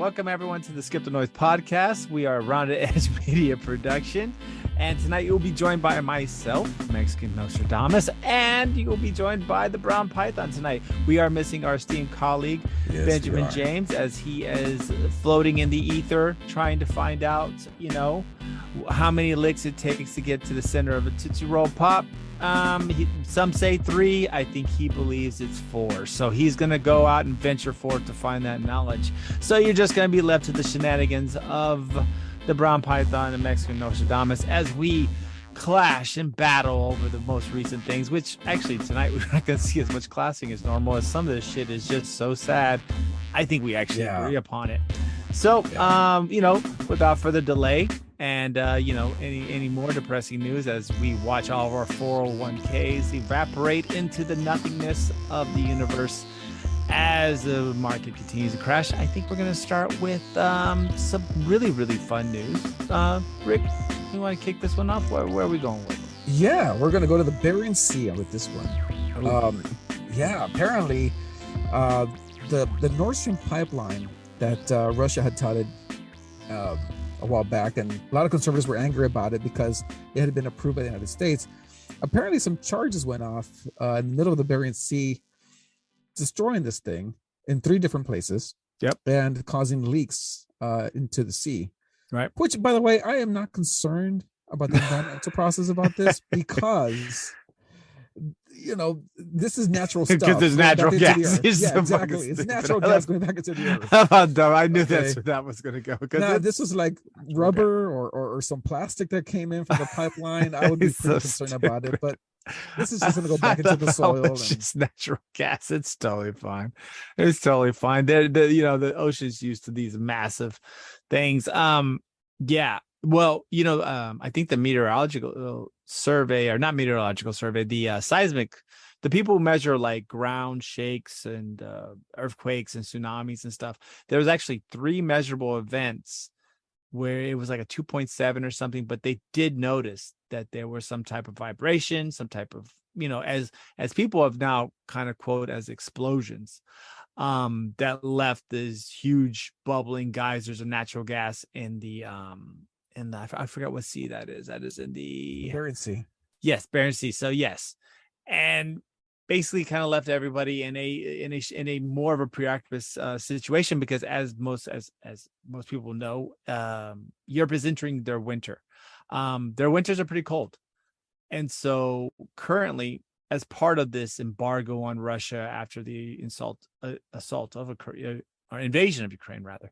Welcome everyone to the Skip the Noise podcast. We are a Rounded Edge Media production, and tonight you'll be joined by myself, Mexican Nostradamus, and you will be joined by the Brown Python tonight. We are missing our esteemed colleague, Benjamin James, as he is floating in the ether, trying to find out, how many licks it takes to get to the center of a Tootsie Roll Pop. Some say 3. I think he believes it's 4. So he's going to go out and venture forth to find that knowledge. So you're just going to be left to the shenanigans of the Brown Python and Mexican Nostradamus as we clash and battle over the most recent things, which actually tonight we're not going to see as much clashing as normal, as some of this shit is just so sad. I think we actually agree upon it. So, without further delay, and any more depressing news as we watch all of our 401ks evaporate into the nothingness of the universe as the market continues to crash, I think we're going to start with some really, really fun news. Rick, you want to kick this one off? Where are we going with it? Yeah, we're going to go to the Bering Sea with this one. Apparently, the Nord Stream pipeline that Russia had touted a while back, and a lot of conservatives were angry about it because it had been approved by the United States. Apparently, some charges went off in the middle of the Bering Sea, destroying this thing in 3 different places. Yep, and causing leaks into the sea. Right. Which, by the way, I am not concerned about the environmental process about this because. This is natural stuff. Because there's natural gas. Yeah, exactly. It's natural gas going back into the earth. How about that? I knew that's where that was going to go. Now, this was like rubber or some plastic that came in from the pipeline. I would be pretty concerned about it, but this is just going to go back into the soil. It's just natural gas. It's totally fine. It's totally fine. The ocean's used to these massive things. Well, I think the meteorological survey, or not meteorological survey, the seismic, the people who measure like ground shakes and earthquakes and tsunamis and stuff, there was actually 3 measurable events where it was like a 2.7 or something, but they did notice that there was some type of vibration, some type of, as people have now kind of quote as explosions, that left these huge bubbling geysers of natural gas in the I forgot what sea that is. That is in the Bering Sea. Yes, Bering Sea. So yes, and basically kind of left everybody in a more of a preoccupied situation, because as most people know, Europe is entering their winter. Their winters are pretty cold, and so currently, as part of this embargo on Russia after the assault of or invasion of Ukraine, rather.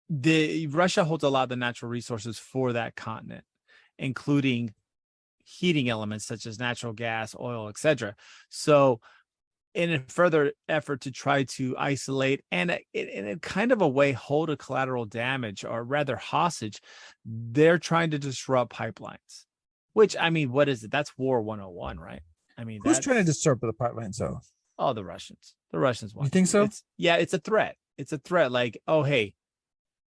Russia holds a lot of the natural resources for that continent, including heating elements such as natural gas, oil, etc. So in a further effort to try to isolate and in a kind of a way hold a collateral damage, or rather hostage, they're trying to disrupt pipelines, which, I mean, what is it? That's War 101, right? I mean, who's trying to disrupt the pipelines though? Oh, the Russians. The Russians want. You think so? It's a threat. It's a threat. Like, oh, hey,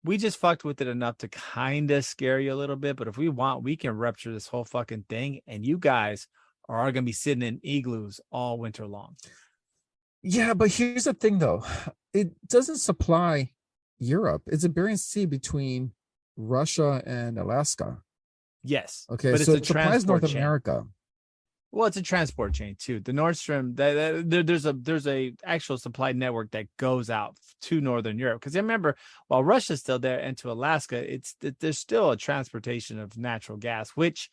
we just fucked with it enough to kind of scare you a little bit, but if we want, we can rupture this whole fucking thing, and you guys are going to be sitting in igloos all winter long. Yeah, but here's the thing, though. It doesn't supply Europe. It's a Bering Sea between Russia and Alaska. Yes. Okay, but so it supplies North America. Well, it's a transport chain too. The Nord Stream, there's a actual supply network that goes out to Northern Europe. Because remember, while Russia's still there and to Alaska, there's still a transportation of natural gas, which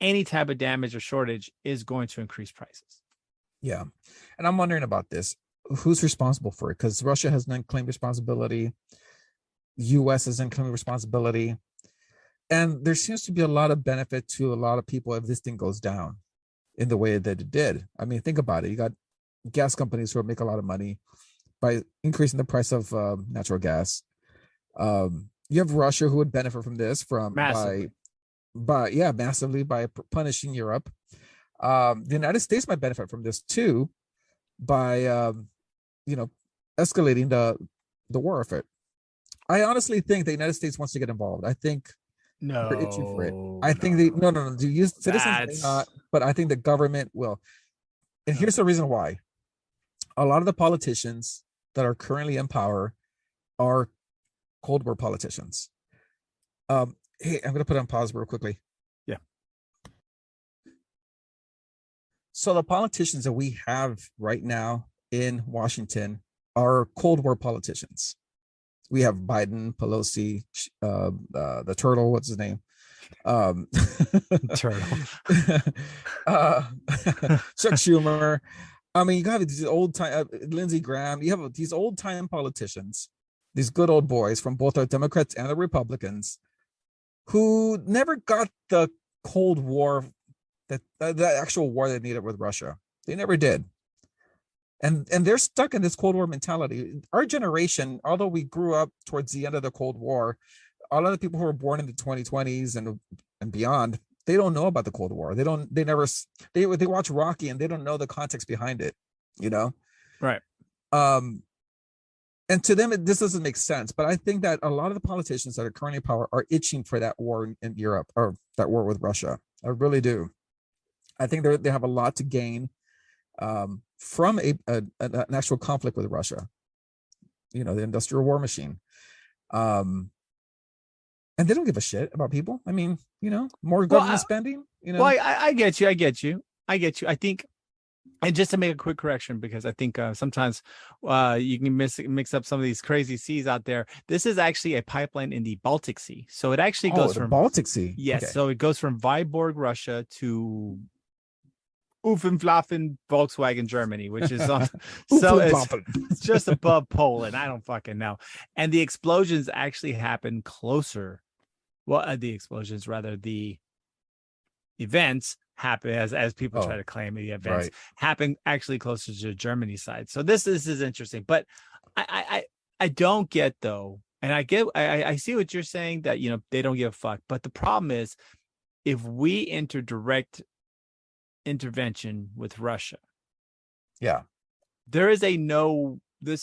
any type of damage or shortage is going to increase prices. Yeah, and I'm wondering about this: who's responsible for it? Because Russia has unclaimed responsibility, U.S. has unclaimed responsibility, and there seems to be a lot of benefit to a lot of people if this thing goes down in the way that it did. I mean, think about it. You got gas companies who make a lot of money by increasing the price of natural gas. You have Russia who would benefit from this massively by punishing Europe. The United States might benefit from this too by escalating the war effort. I honestly think the United States wants to get involved. I think they're itching for it. I think do use citizens may not, but I think the government will. And here's the reason why. A lot of the politicians that are currently in power are Cold War politicians. Hey, I'm going to put on pause real quickly. Yeah. So the politicians that we have right now in Washington are Cold War politicians. We have Biden, Pelosi, the turtle, what's his name? Turtle. Chuck Schumer. I mean, you have these old time Lindsey Graham. You have these old time politicians, these good old boys from both the Democrats and the Republicans, who never got the Cold War, the actual war they needed with Russia. They never did. And they're stuck in this Cold War mentality. Our generation, although we grew up towards the end of the Cold War, a lot of the people who were born in the 2020s and beyond, they don't know about the Cold War. They watch Rocky and they don't know the context behind it, you know? Right. And to them, this doesn't make sense. But I think that a lot of the politicians that are currently in power are itching for that war in Europe, or that war with Russia. I really do. I think they have a lot to gain from an actual conflict with Russia, you know, the industrial war machine. And they don't give a shit about people. I mean, you know, more government spending, you know. Well, I get you. I think, and just to make a quick correction, because I think sometimes you can mix up some of these crazy seas out there. This is actually a pipeline in the Baltic Sea. So it actually goes from Baltic Sea. Yes. Okay. So it goes from Viborg, Russia to Uffenflaffen, Volkswagen, Germany, which is so it's just above Poland. I don't fucking know. And the explosions actually happen closer. Well, the events happen as people try to claim the events happen actually closer to Germany's side. So this is interesting, but I don't get though, and I see what you're saying, that you know they don't give a fuck. But the problem is, if we enter direct intervention with Russia, this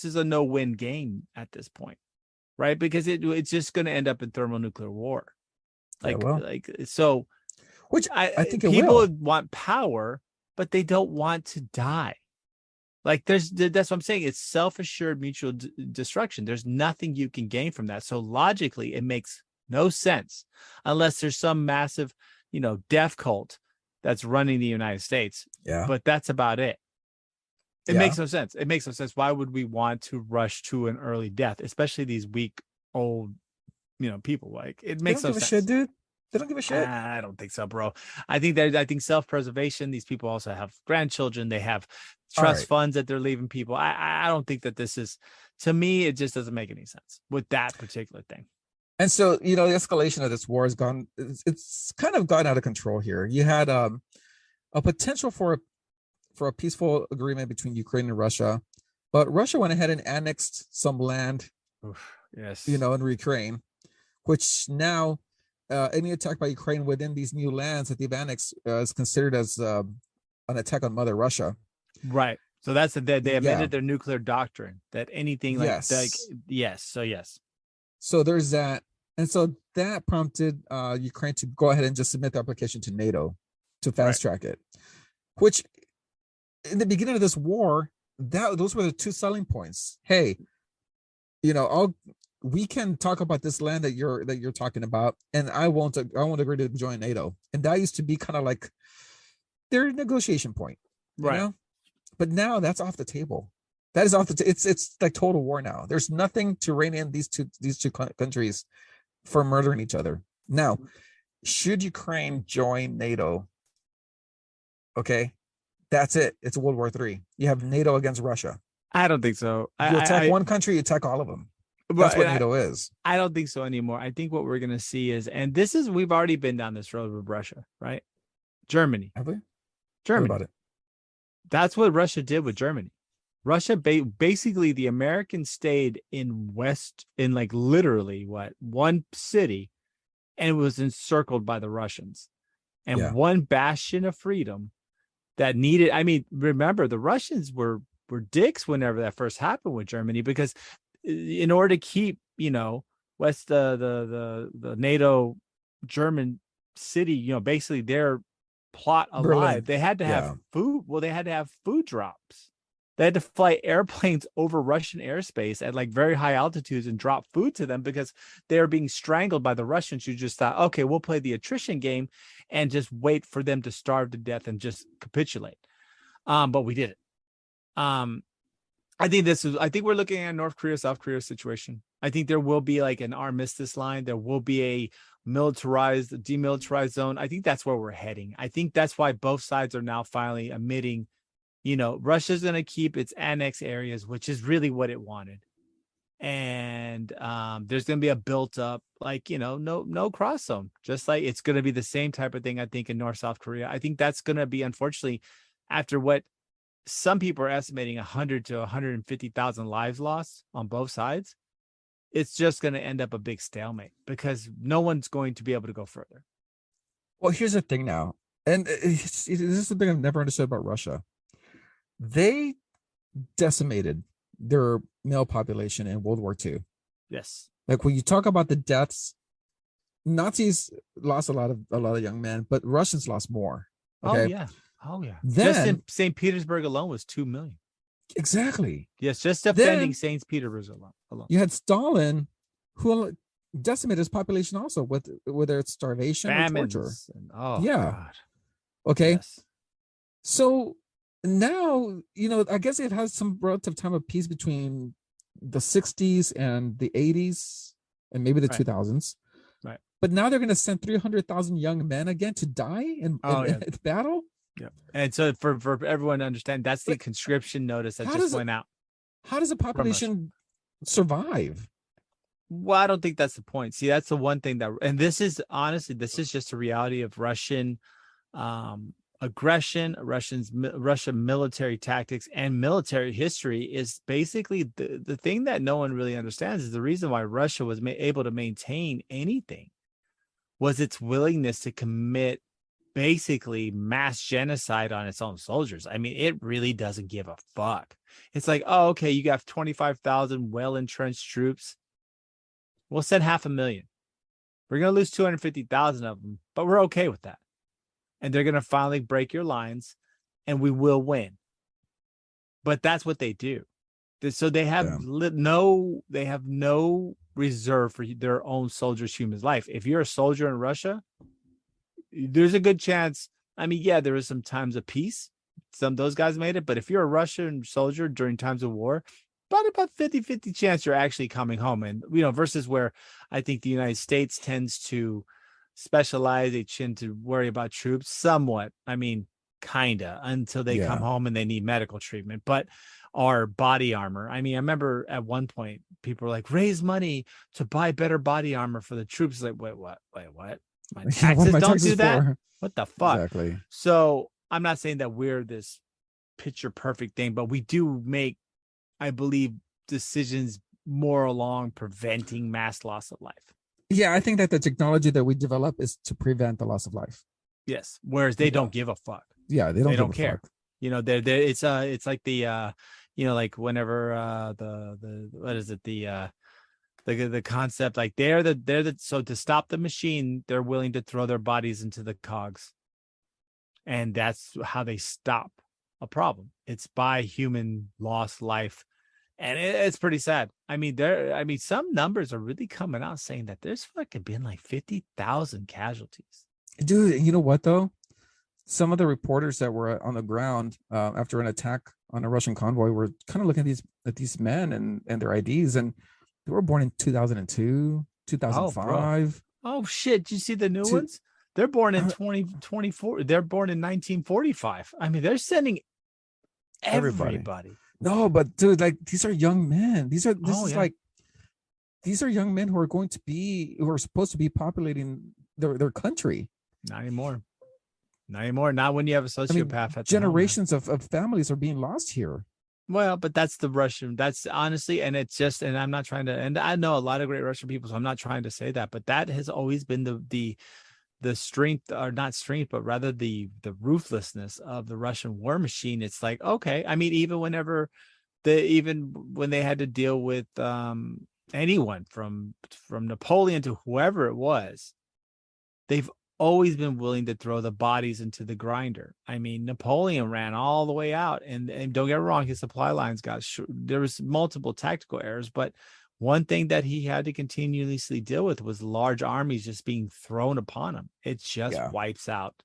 is a no-win game at this point, right? Because it's just going to end up in thermonuclear war, which I think people want power, but they don't want to die. Like that's what I'm saying. It's self-assured mutual destruction. There's nothing you can gain from that. So logically, it makes no sense unless there's some massive, you know, death cult that's running the United States. Yeah. But that's about it. It makes no sense. It makes no sense. Why would we want to rush to an early death, especially these weak, old, you know, people? Like, it makes no sense. Shit, dude. They don't give a shit. I don't think so, bro. I think self-preservation. These people also have grandchildren. They have trust funds that they're leaving people. I don't think that this is, to me, it just doesn't make any sense with that particular thing. And so, you know, the escalation of this war has gone, it's kind of gone out of control here. You had a potential for a peaceful agreement between Ukraine and Russia, but Russia went ahead and annexed some land, you know, in Ukraine, which now any attack by Ukraine within these new lands that they've annexed is considered as an attack on Mother Russia. Right. So that's they amended their nuclear doctrine that anything So there's that. And so that prompted Ukraine to go ahead and just submit the application to NATO to fast track it, which in the beginning of this war, those were the two selling points. Hey, you know, we can talk about this land that you're talking about, and I won't agree to join NATO. And that used to be kind of like their negotiation point, you know? But now that's off the table. That is off the it's like total war now. There's nothing to rein in these two countries for murdering each other. Now, should Ukraine join NATO? Okay, that's it. It's World War III. You have NATO against Russia. I don't think so. You attack one country, you attack all of them. That's what NATO is. I don't think so anymore. I think what we're going to see is, and we've already been down this road with Russia, right? Germany. Have we? Germany. What about it? That's what Russia did with Germany. Russia, basically, the Americans stayed in like literally one city, and was encircled by the Russians, and one bastion of freedom that needed. I mean, remember the Russians were dicks whenever that first happened with Germany, because in order to keep, you know, the NATO German city, you know, basically their plot alive, Berlin. They had to have food. Well, they had to have food drops. They had to fly airplanes over Russian airspace at like very high altitudes and drop food to them because they were being strangled by the Russians, who just thought, okay, we'll play the attrition game and just wait for them to starve to death and just capitulate. But we did it. I think we're looking at North Korea, South Korea situation. I think there will be like an armistice line. There will be a demilitarized zone. I think that's where we're heading. I think that's why both sides are now finally admitting, Russia's going to keep its annex areas, which is really what it wanted. And there's going to be a built up, like, no cross zone, just like it's going to be the same type of thing, I think, in North South Korea. I think that's going to be, unfortunately, after what some people are estimating 100 to 150,000 lives lost on both sides, it's just going to end up a big stalemate because no one's going to be able to go further. Well, here's the thing now, and this is the thing I've never understood about Russia. They decimated their male population in World War II. Yes. Like when you talk about the deaths, Nazis lost a lot of young men, but Russians lost more. Okay? Oh yeah. Then, just in St. Petersburg alone was 2 million. Exactly. Yes, just defending St. Petersburg alone. You had Stalin, who decimated his population also, whether it's starvation Famines or torture. God. Okay. Yes. So now, I guess it has some relative time of peace between the 60s and the 80s and maybe the 2000s. Right. But now they're going to send 300,000 young men again to die in battle. Yeah. And so for everyone to understand, that's the conscription notice that just went out. How does a population survive? Well, I don't think that's the point. See, that's the one thing and this is just a reality of Russian aggression, Russian military tactics and military history is basically the thing that no one really understands is the reason why Russia was able to maintain anything was its willingness to commit basically mass genocide on its own soldiers. I mean, it really doesn't give a fuck. It's like, oh, okay, you got 25,000 well-entrenched troops. We'll send 500,000. We're going to lose 250,000 of them, but we're okay with that. And they're going to finally break your lines and we will win. But that's what they do. So they have no reserve for their own soldiers' human life. If you're a soldier in Russia, there's a good chance. I mean, yeah, there is some times of peace. Those guys made it. But if you're a Russian soldier during times of war, about 50-50 chance you're actually coming home. And, versus where I think the United States tends to specialize, they tend to worry about troops somewhat. I mean, kinda, until they come home and they need medical treatment. But our body armor. I mean, I remember at one point people were like, raise money to buy better body armor for the troops. Like, wait, what? My taxes don't do that. What the fuck? Exactly. So I'm not saying that we're this picture perfect thing, but we do make, I believe, decisions more along preventing mass loss of life. Yeah, I think that the technology that we develop is to prevent the loss of life. Yes, whereas they don't give a fuck. Yeah, they don't care. Fuck. It's like the like whenever the what is it, the concept, like so to stop the machine, they're willing to throw their bodies into the cogs, and that's how they stop a problem. It's by human lost life, and it's pretty sad. I mean, some numbers are really coming out saying that there's fucking been like 50,000 casualties. Dude, you know what though? Some of the reporters that were on the ground after an attack on a Russian convoy were kind of looking at these men and their IDs, and they were born in 2002, 2005. Oh shit! Did you see the new ones? They're born in 2024. They're born in 1945. I mean, they're sending everybody. No, but dude, like these are young men. These are young men who are supposed to be populating their country. Not anymore. Not when you have a sociopath. Generations of families are being lost here. Well, but that's the Russian. That's honestly, and it's just, and I'm not trying to, and I know a lot of great Russian people, so I'm not trying to say that, but that has always been the strength, or not strength, but rather the ruthlessness of the Russian war machine. It's like, okay, I mean, even when they had to deal with anyone from Napoleon to whoever it was, they've always been willing to throw the bodies into the grinder. I mean, Napoleon ran all the way out, and don't get me wrong, his supply lines there was multiple tactical errors, but one thing that he had to continuously deal with was large armies just being thrown upon him. It just wipes out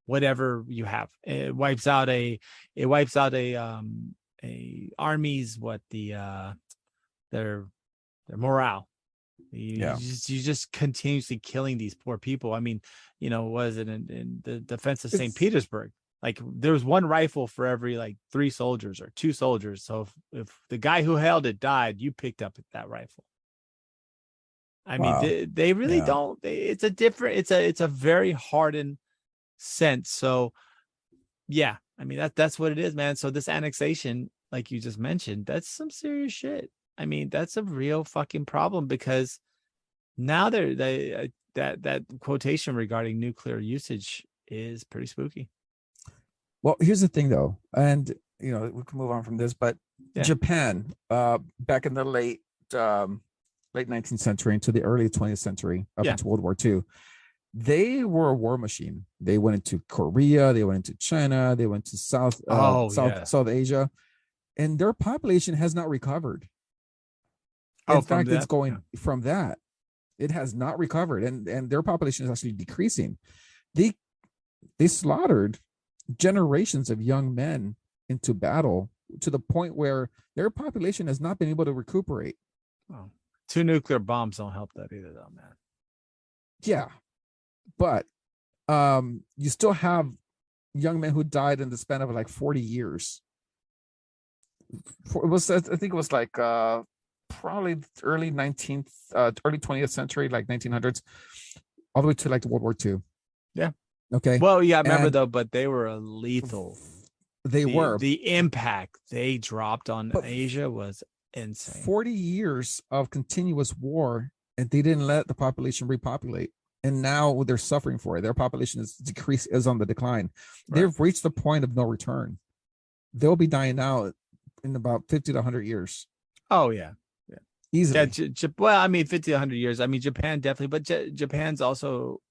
whatever you have. It wipes out a army's their morale. You just continuously killing these poor people. I mean, was it in the defense of St. Petersburg? Like there was one rifle for every like 3 soldiers or 2 soldiers. So if the guy who held it died, you picked up that rifle. I mean, they really don't. It's a very hardened sense. So yeah, I mean that's what it is, man. So this annexation, like you just mentioned, that's some serious shit. I mean, that's a real fucking problem, because now that quotation regarding nuclear usage is pretty spooky. Well, here's the thing though, and we can move on from this, but Japan, back in the late 19th century into the early 20th century, up into World War II, they were a war machine. They went into Korea, they went into China, they went to South Asia, and their population has not recovered. In fact, it's going from that. It has not recovered, and their population is actually decreasing. They slaughtered generations of young men into battle to the point where their population has not been able to recuperate. Oh, 2 nuclear bombs don't help that either, though, man. Yeah, but you still have young men who died in the span of like 40 years. I think it was like probably early 20th century, like 1900s, all the way to like World War II. Yeah. Okay. Well, yeah, I remember though, but they were lethal. The impact they dropped on Asia was insane. 40 years of continuous war, and they didn't let the population repopulate. And now they're suffering for it. Their population is on the decline. Right. They've reached the point of no return. They'll be dying out in about 50 to 100 years. Oh, yeah. Easily. Yeah, well, I mean, 50 to 100 years. I mean, Japan definitely, but Japan's also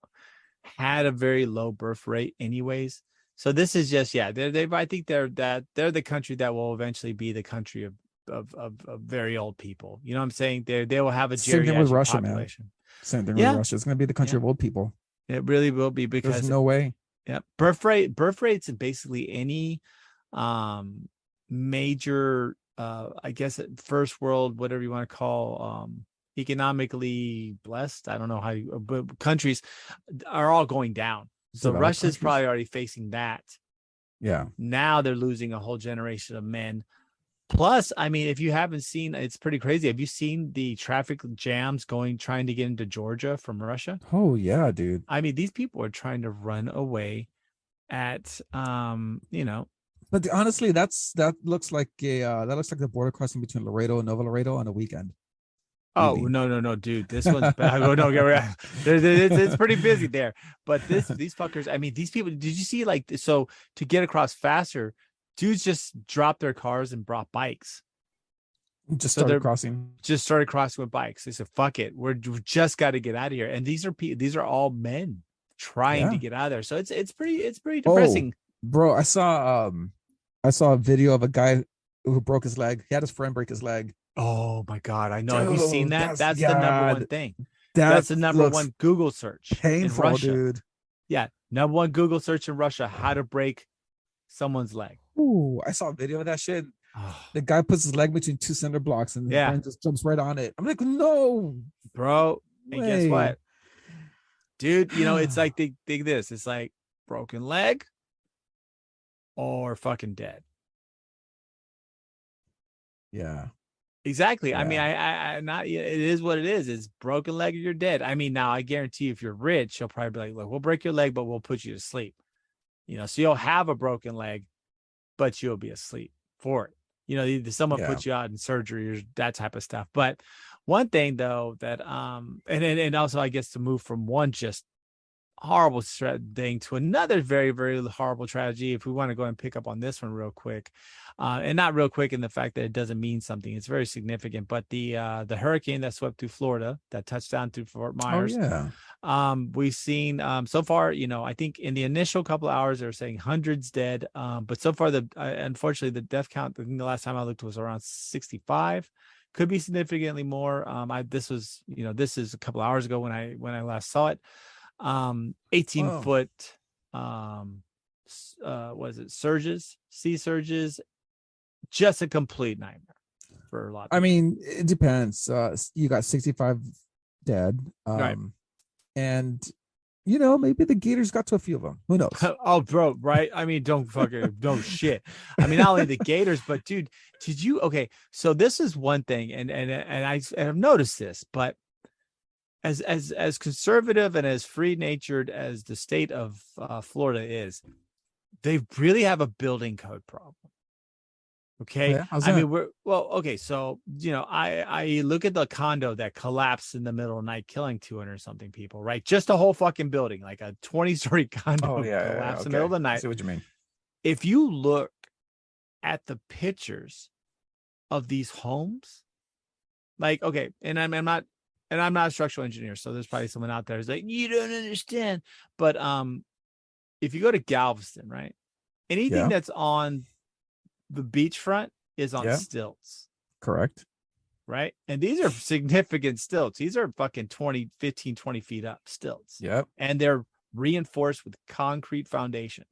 had a very low birth rate anyways. So this is just, I think they're the country that will eventually be the country of very old people. You know what I'm saying? They will have a geriatric population. Man. Same thing with Russia. It's going to be the country of old people. It really will be, because there's no way. Yeah. Birth rates in basically any major I guess first world, whatever you want to call, economically blessed, I don't know but countries are all going down. So Russia's probably already facing that. Yeah. Now they're losing a whole generation of men. Plus, I mean, if you haven't seen, it's pretty crazy. Have you seen the traffic jams trying to get into Georgia from Russia? Oh yeah, dude. I mean, these people are trying to run away at But honestly, that looks like the border crossing between Laredo and Nova Laredo on a weekend. Oh, no, dude. This one's bad. Oh, no, it's pretty busy there. But these fuckers, I mean, these people, did you see, like, so to get across faster, dudes just dropped their cars and brought bikes. Just started crossing with bikes. They said, fuck it. We just got to get out of here. And these are all men trying to get out of there. So it's pretty depressing. Bro, I saw a video of a guy who broke his leg. He had his friend break his leg. Oh my God, I know. Dude, have you seen that? That's the number one thing. That's the number one Google search. Painful, in Russia. Dude. Yeah, number one Google search in Russia: how to break someone's leg. Ooh, I saw a video of that shit. The guy puts his leg between 2 cinder blocks and the friend just jumps right on it. I'm like, no, bro. And guess what, dude? It's like think this. It's like broken leg or fucking dead. Yeah. Exactly. Yeah. I mean, I not. It is what it is. It's broken leg or you're dead. I mean, now I guarantee if you're rich, you'll probably be like, look, we'll break your leg, but we'll put you to sleep. So you'll have a broken leg, but you'll be asleep for it. Either someone puts you out in surgery or that type of stuff. But one thing though that and also I guess to move from one just horrible thing to another very, very horrible tragedy. If we want to go and pick up on this one real quick, and not real quick in the fact that it doesn't mean something, it's very significant. But the hurricane that swept through Florida, that touched down through Fort Myers. Oh yeah. We've seen so far, I think in the initial couple of hours they were saying hundreds dead, but so far unfortunately the death count, I think the last time I looked was around 65. Could be significantly more. This is a couple hours ago when I last saw it. 18-foot was it sea surges, just a complete nightmare for a lot of people. I mean, it depends. You got 65 dead, right. And maybe the gators got to a few of them. Who knows? Oh, bro, right? I mean, don't fucking no shit. I mean, not only the gators, but dude, did you? Okay, so this is one thing, and I've noticed this, but as conservative and as free-natured as the state of Florida is, they really have a building code problem. Okay. Yeah, I mean, okay. So, I look at the condo that collapsed in the middle of the night, killing 200 something people, right? Just a whole fucking building, like a 20-story condo collapsed in the middle of the night. I see what you mean. If you look at the pictures of these homes, like, okay, and I'm not a structural engineer, so there's probably someone out there who's like, you don't understand. But if you go to Galveston, right? Anything that's on the beachfront is on stilts. Correct. Right? And these are significant stilts. These are fucking 20 feet up stilts. Yep. And they're reinforced with concrete foundations.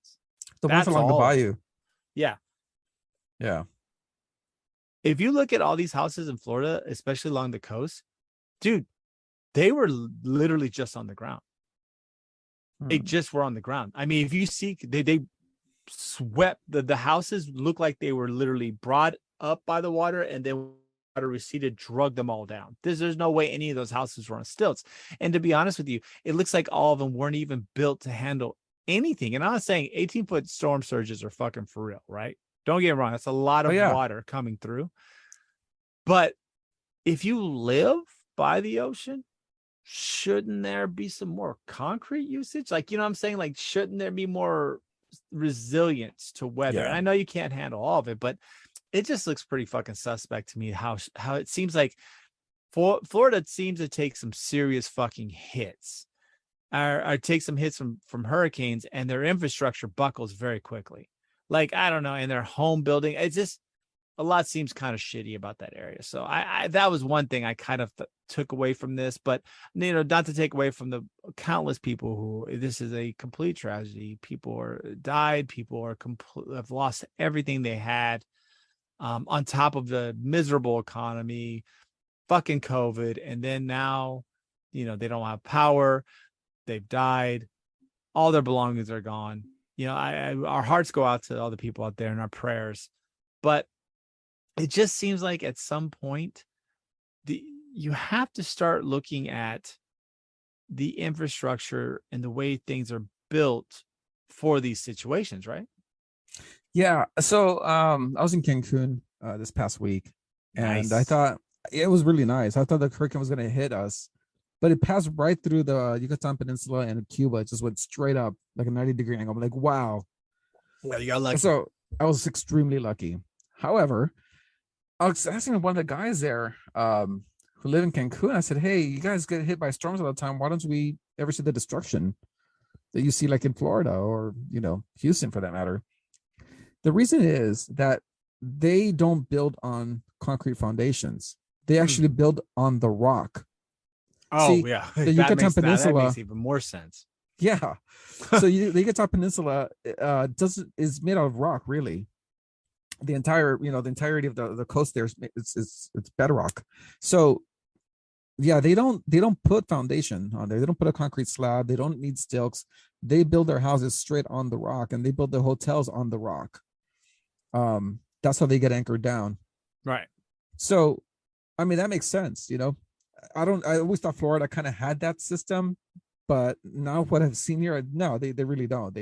The ones along the bayou. Yeah. Yeah. If you look at all these houses in Florida, especially along the coast, dude, they were literally just on the ground. They just were on the ground. I mean, if you see, they swept the houses, look like they were literally brought up by the water, and then water receded, drug them all down. There's no way any of those houses were on stilts. And to be honest with you, it looks like all of them weren't even built to handle anything. And I'm not saying 18-foot storm surges are fucking for real, right? Don't get me wrong. That's a lot of water coming through. But if you live by the ocean, shouldn't there be some more concrete usage? Like, you know what I'm saying? Like, shouldn't there be more resilience to weather? And I know you can't handle all of it, but it just looks pretty fucking suspect to me how it seems like Florida seems to take some serious fucking hits or take some hits from hurricanes, and their infrastructure buckles very quickly. Like, I don't know, and their home building, it's just a lot seems kind of shitty about that area. So I that was one thing I kind of took away from this, but not to take away from the countless people who this is a complete tragedy. People died. People have lost everything they had, on top of the miserable economy, fucking COVID. And then now, they don't have power. They've died. All their belongings are gone. Our hearts go out to all the people out there and our prayers, but it just seems like at some point you have to start looking at the infrastructure and the way things are built for these situations, right? Yeah. So I was in Cancun this past week, and Nice. I thought it was really nice. I thought the hurricane was going to hit us, but it passed right through the Yucatan Peninsula and Cuba. It just went straight up like a 90-degree angle. I'm like, wow. Well, you got lucky. So I was extremely lucky. However, I was asking one of the guys there who live in Cancun. I said, hey, you guys get hit by storms all the time. Why don't we ever see the destruction that you see like in Florida or, Houston for that matter? The reason is that they don't build on concrete foundations. They actually build on the rock. Oh, See, yeah. the Yucatan Peninsula that makes even more sense. Yeah. So the Yucatan Peninsula is made out of rock, really. The entirety of the coast there it's bedrock. So yeah, they don't put foundation on there. They don't put a concrete slab. They don't need stilts. They build their houses straight on the rock, and they build their hotels on the rock. That's how they get anchored down. Right. So, I mean, that makes sense. I always thought Florida kind of had that system, but now what I've seen here, no, they really don't.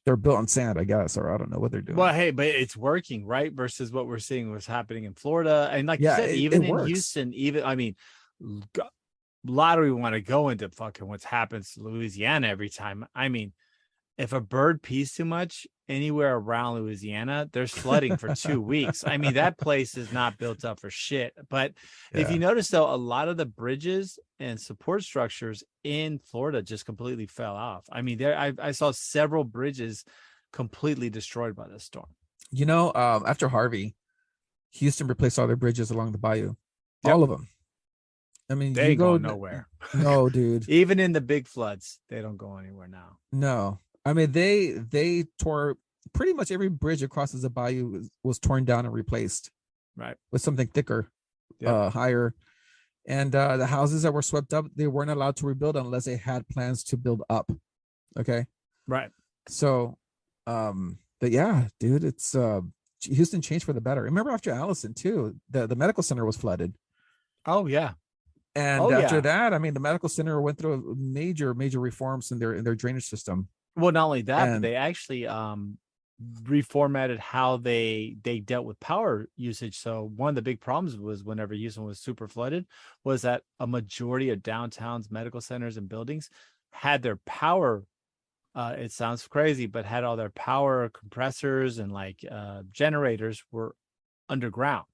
They're built on sand, I guess, or I don't know what they're doing. Well, hey, but it's working, right? Versus what we're seeing was happening in Florida. And like you said, even in works. Houston, lot do we want to go into fucking what's happens to Louisiana every time? I mean, if a bird pees too much anywhere around Louisiana, there's flooding for 2 weeks. I mean, that place is not built up for shit. But if you notice, though, a lot of the bridges and support structures in Florida just completely fell off. I mean, I saw several bridges completely destroyed by this storm. After Harvey, Houston replaced all their bridges along the bayou, Yep. all of them. I mean, they go nowhere. No, dude. Even in the big floods, they don't go anywhere now. No, I mean they tore pretty much every bridge across the bayou was torn down and replaced, right, with something thicker, higher. And the houses that were swept up, they weren't allowed to rebuild unless they had plans to build up. Okay, right. So, but yeah, dude, it's Houston changed for the better. Remember after Allison too, the medical center was flooded. Oh yeah. And after that, I mean, the medical center went through major reforms in their drainage system. Well, not only that, but they actually reformatted how they dealt with power usage. So one of the big problems was whenever Houston was super flooded was that a majority of downtown's medical centers and buildings had their power. It sounds crazy, but had all their power compressors and generators were underground,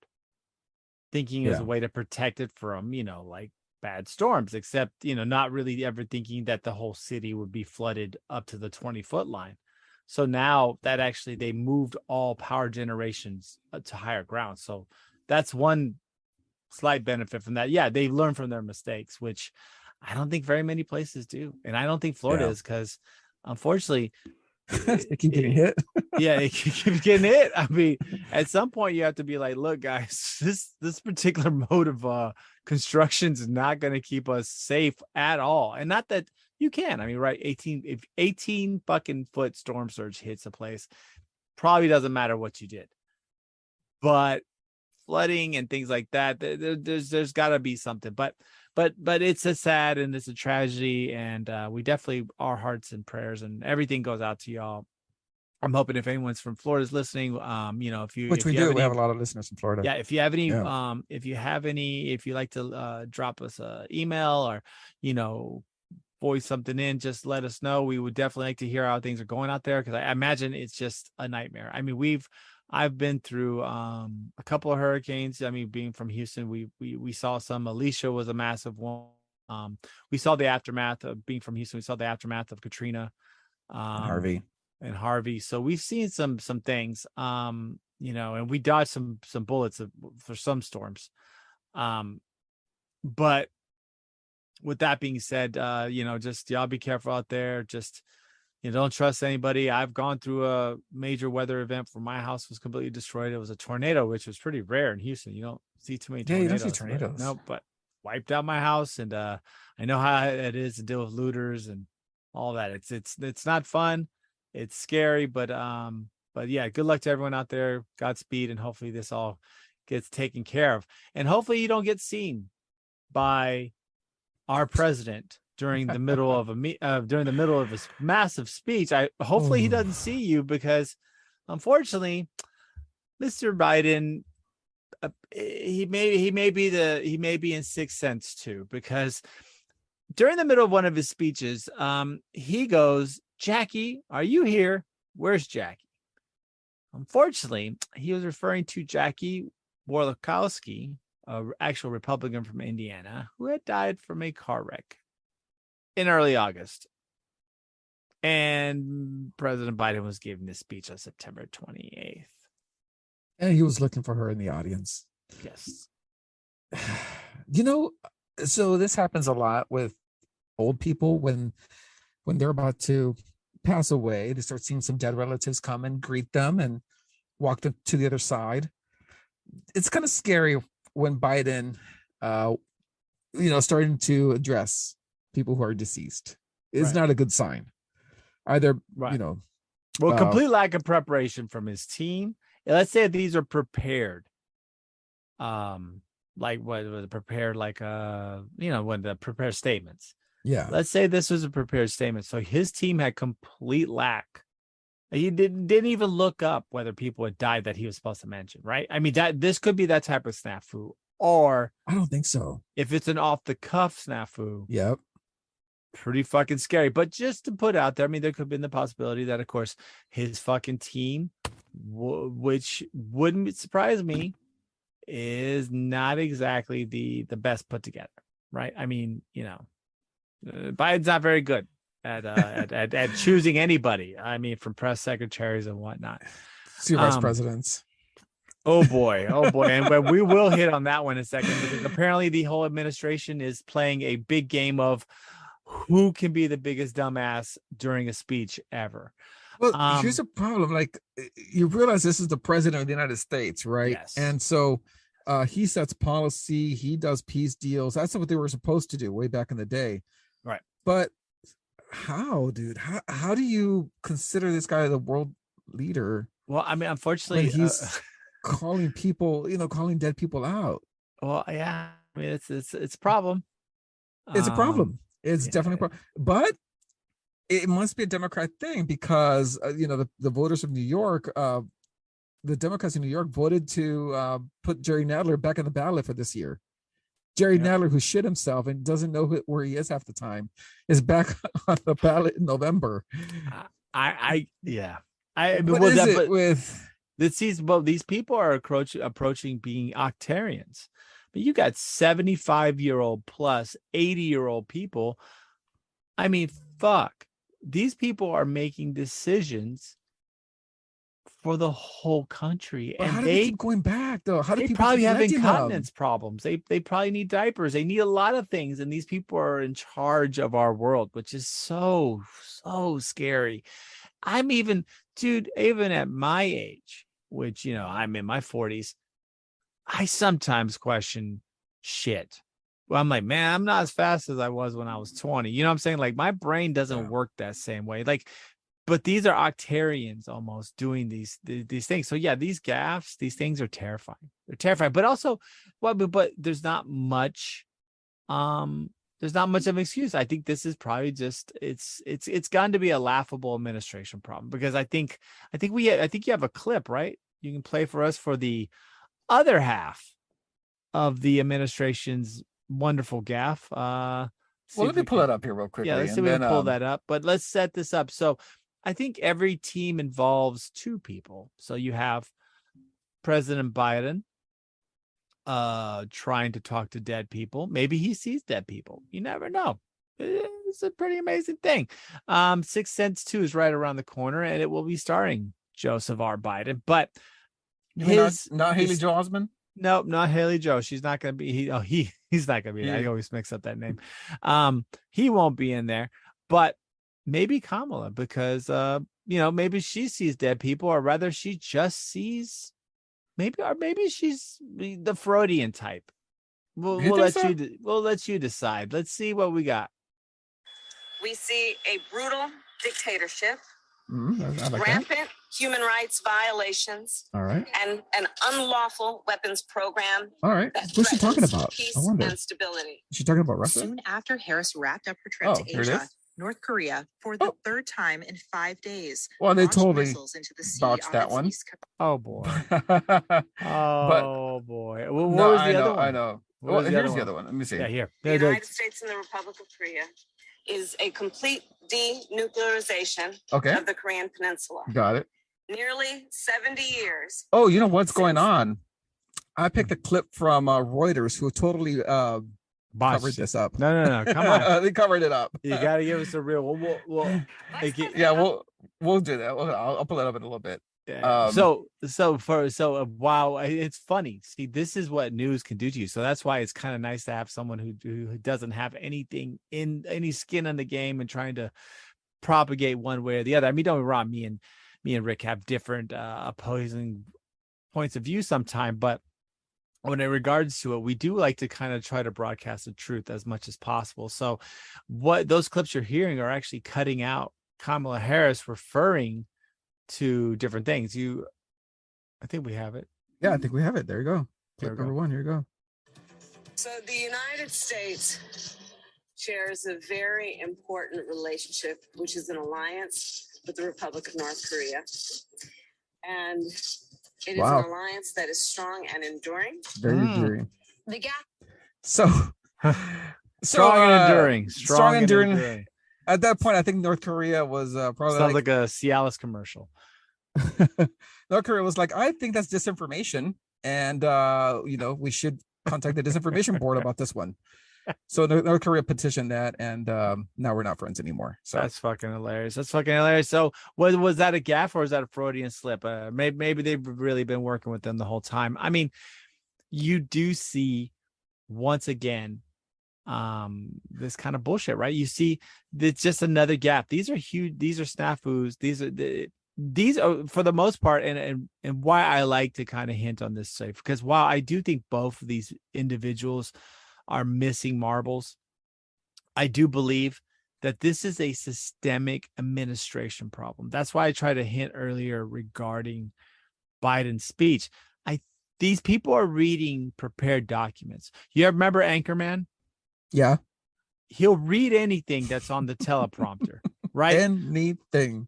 thinking as a way to protect it from, like bad storms, except, not really ever thinking that the whole city would be flooded up to the 20-foot line. So now that actually they moved all power generations to higher ground. So that's one slight benefit from that. Yeah, they learn from their mistakes, which I don't think very many places do. And I don't think Florida is, because unfortunately, they keep getting hit. It keeps getting hit. I mean, at some point you have to be like, look, guys, this particular mode of construction is not going to keep us safe at all. And not that you can. I mean, right, 18 fucking foot storm surge hits a place, probably doesn't matter what you did. But flooding and things like that, there's got to be something. But it's a sad and it's a tragedy, and we definitely, our hearts and prayers and everything goes out to y'all. I'm hoping if anyone's from Florida is listening, we have a lot of listeners from Florida. Yeah, if you have any, if you like to drop us an email or voice something in, just let us know. We would definitely like to hear how things are going out there, because I imagine it's just a nightmare. I mean, I've been through a couple of hurricanes. I mean, being from Houston, we saw some. Alicia was a massive one. We saw the aftermath of being from Houston. We saw the aftermath of Katrina, Harvey. So we've seen some things, and we dodged some bullets for some storms. But with that being said, just y'all be careful out there. Just, don't trust anybody. I've gone through a major weather event where my house was completely destroyed. It was a tornado, which was pretty rare in Houston. You don't see too many tornadoes. Yeah, you don't see tornadoes. But wiped out my house, and I know how it is to deal with looters and all that. It's not fun. It's scary, but yeah, good luck to everyone out there. Godspeed, and hopefully this all gets taken care of. And hopefully you don't get seen by our president during the middle of his massive speech. Hopefully he doesn't see you, because unfortunately, Mr. Biden, he may be in Sixth Sense too, because during the middle of one of his speeches, he goes, "Jackie, are you here? Where's Jackie?" Unfortunately, he was referring to Jackie Worlikowski, an actual Republican from Indiana, who had died from a car wreck in early August. And President Biden was giving this speech on September 28th. And he was looking for her in the audience. Yes. So this happens a lot with old people when they're about to pass away. They start seeing some dead relatives come and greet them and walk them to the other side. It's kind of scary when Biden, starting to address people who are deceased. It's not a good sign. Either, complete lack of preparation from his team. Let's say these are prepared. Like what was prepared, when the prepared statements. Yeah. Let's say this was a prepared statement. So his team had complete lack. He didn't even look up whether people had died that he was supposed to mention, right? I mean, this could be that type of snafu. or I don't think so. if it's an off the cuff snafu, Yep. pretty fucking scary. But just to put out there, I mean, there could have been the possibility that, of course, his fucking team, which wouldn't surprise me, is not exactly the best put together, right? I mean, Biden's not very good at choosing anybody. I mean, from press secretaries and whatnot. Senior vice presidents. Oh boy, and we will hit on that one in a second, because apparently the whole administration is playing a big game of who can be the biggest dumbass during a speech ever. Well, here's a problem. Like, you realize this is the president of the United States, right? Yes. And so he sets policy, he does peace deals. That's what they were supposed to do way back in the day. Right. But how, dude? How do you consider this guy the world leader? Well, I mean, unfortunately, he's calling people, calling dead people out. Well, yeah. I mean, it's a problem. It's a problem. It's definitely a problem. But it must be a Democrat thing, because the voters of New York, the Democrats in New York voted to put Jerry Nadler back on the ballot for this year. Jerry Nadler, who shit himself and doesn't know where he is half the time, is back on the ballot in November. These people are approaching being octarians. But you got 75-year-old plus 80-year-old people. I mean, fuck. These people are making decisions for the whole country. But and how do they keep going back, though? How do they people probably have keep incontinence problems? They probably need diapers. They need a lot of things. And these people are in charge of our world, which is so scary. I'm even at my age, which, I'm in my 40s, I sometimes question shit. Well, I'm like, man, I'm not as fast as I was when I was 20. You know what I'm saying? Like, my brain doesn't work that same way. Like, but these are octarians almost doing these things. So yeah, these gaffes, these things are terrifying. They're terrifying. But also, but there's not much. There's not much of an excuse. I think this is probably just it's gotten to be a laughable administration problem, because I think you have a clip, right? You can play for us for the other half of the administration's wonderful gaffe. Well, let me pull it up here real quickly. Yeah, let's see if we can pull that up. But let's set this up. So I think every team involves two people. So you have President Biden trying to talk to dead people. Maybe he sees dead people. You never know. It's a pretty amazing thing. Sixth Sense 2 is right around the corner, and it will be starring Joseph R. Biden. But not Haley Joel Osment? Nope, not Haley Joe. She's not going to be. He's not going to be. I always mix up that name. He won't be in there. But maybe Kamala, because maybe she sees dead people, or rather, she just sees. Maybe she's the Freudian type. We'll let you decide. Let's see what we got. We see a brutal dictatorship, like rampant human rights violations, all right, and an unlawful weapons program. All right, what's she talking about? Peace I wonder. and stability. Is she talking about Russia? Soon after Harris wrapped up her trip to Asia, North Korea, for the third time in 5 days. Well, they totally into the sea botched that one. Oh boy. Boy. Well, what was the other one? I know. Well, here's the other one. Let me see. Yeah, here. The United States and the Republic of Korea is a complete denuclearization of the Korean Peninsula. Got it. Nearly 70 years. Oh, you know what's going on? I picked a clip from Reuters, who totally covered this up. No. Come on. They covered it up. You got to give us a real. We'll do that. I'll pull it up in a little bit. Yeah. Wow, it's funny. See, this is what news can do to you. So that's why it's kind of nice to have someone who doesn't have anything in any skin in the game and trying to propagate one way or the other. I mean, don't get me wrong. Me and Rick have different opposing points of view sometime, but when in regards to it, we do like to kind of try to broadcast the truth as much as possible. So what those clips you're hearing are actually cutting out Kamala Harris referring to different things. I think we have it. Yeah, I think we have it. There you go. Clip number one. Here you go. So the United States shares a very important relationship, which is an alliance with the Republic of North Korea. And it is an alliance that is strong and enduring. Very enduring. The gap. So, Strong and enduring. Strong and enduring. At that point, I think North Korea was probably sounds like a Cialis commercial. North Korea was like, I think that's disinformation, and we should contact the disinformation board about this one. So North Korea petitioned that, and now we're not friends anymore. So that's fucking hilarious. So was that a gaffe or is that a Freudian slip? Maybe they've really been working with them the whole time. I mean, you do see once again this kind of bullshit, right? You see, it's just another gap. These are huge. These are snafus. These are for the most part, and why I like to kind of hint on this safe, because while I do think both of these individuals are missing marbles, I do believe that this is a systemic administration problem. That's why I tried to hint earlier regarding Biden's speech. These people are reading prepared documents. You ever remember Anchorman? Yeah. He'll read anything that's on the teleprompter, right? Anything.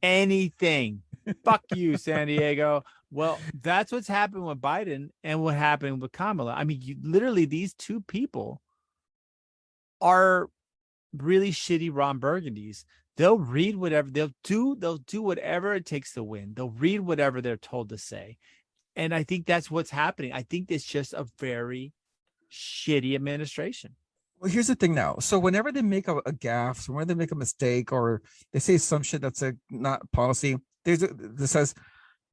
Fuck you, San Diego. Well, that's what's happened with Biden and what happened with Kamala. I mean, literally, these two people are really shitty Ron Burgundies. They'll read whatever they'll do whatever it takes to win. They'll read whatever they're told to say. And I think that's what's happening. I think it's just a very shitty administration. Well, here's the thing now. So whenever they make a gaffe, so whenever they make a mistake or they say some shit that's not policy, this says,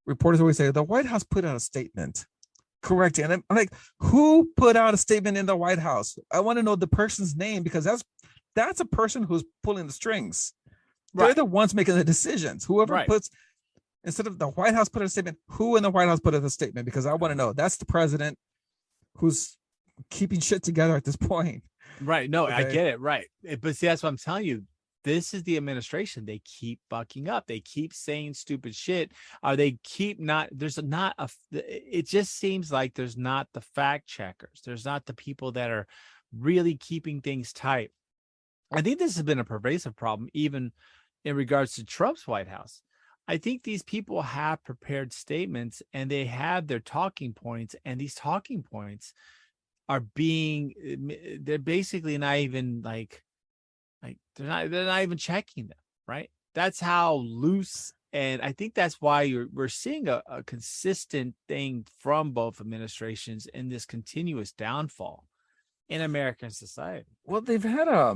reporters always say, the White House put out a statement. Correct. And I'm like, who put out a statement in the White House? I want to know the person's name, because that's a person who's pulling the strings. Right. They're the ones making the decisions. Whoever puts, instead of the White House put out a statement, who in the White House put out a statement? Because I want to know. That's the president who's keeping shit together at this point. Right. No, okay. I get it. Right. But see, that's what I'm telling you. This is the administration. They keep bucking up. They keep saying stupid shit. They keep not, it just seems like there's not the fact checkers. There's not the people that are really keeping things tight. I think this has been a pervasive problem, even in regards to Trump's White House. I think these people have prepared statements and they have their talking points, and these talking points they're basically not even they're not even checking them, right? That's how loose. And I think that's why we're seeing a consistent thing from both administrations in this continuous downfall in American society. Well, they've had a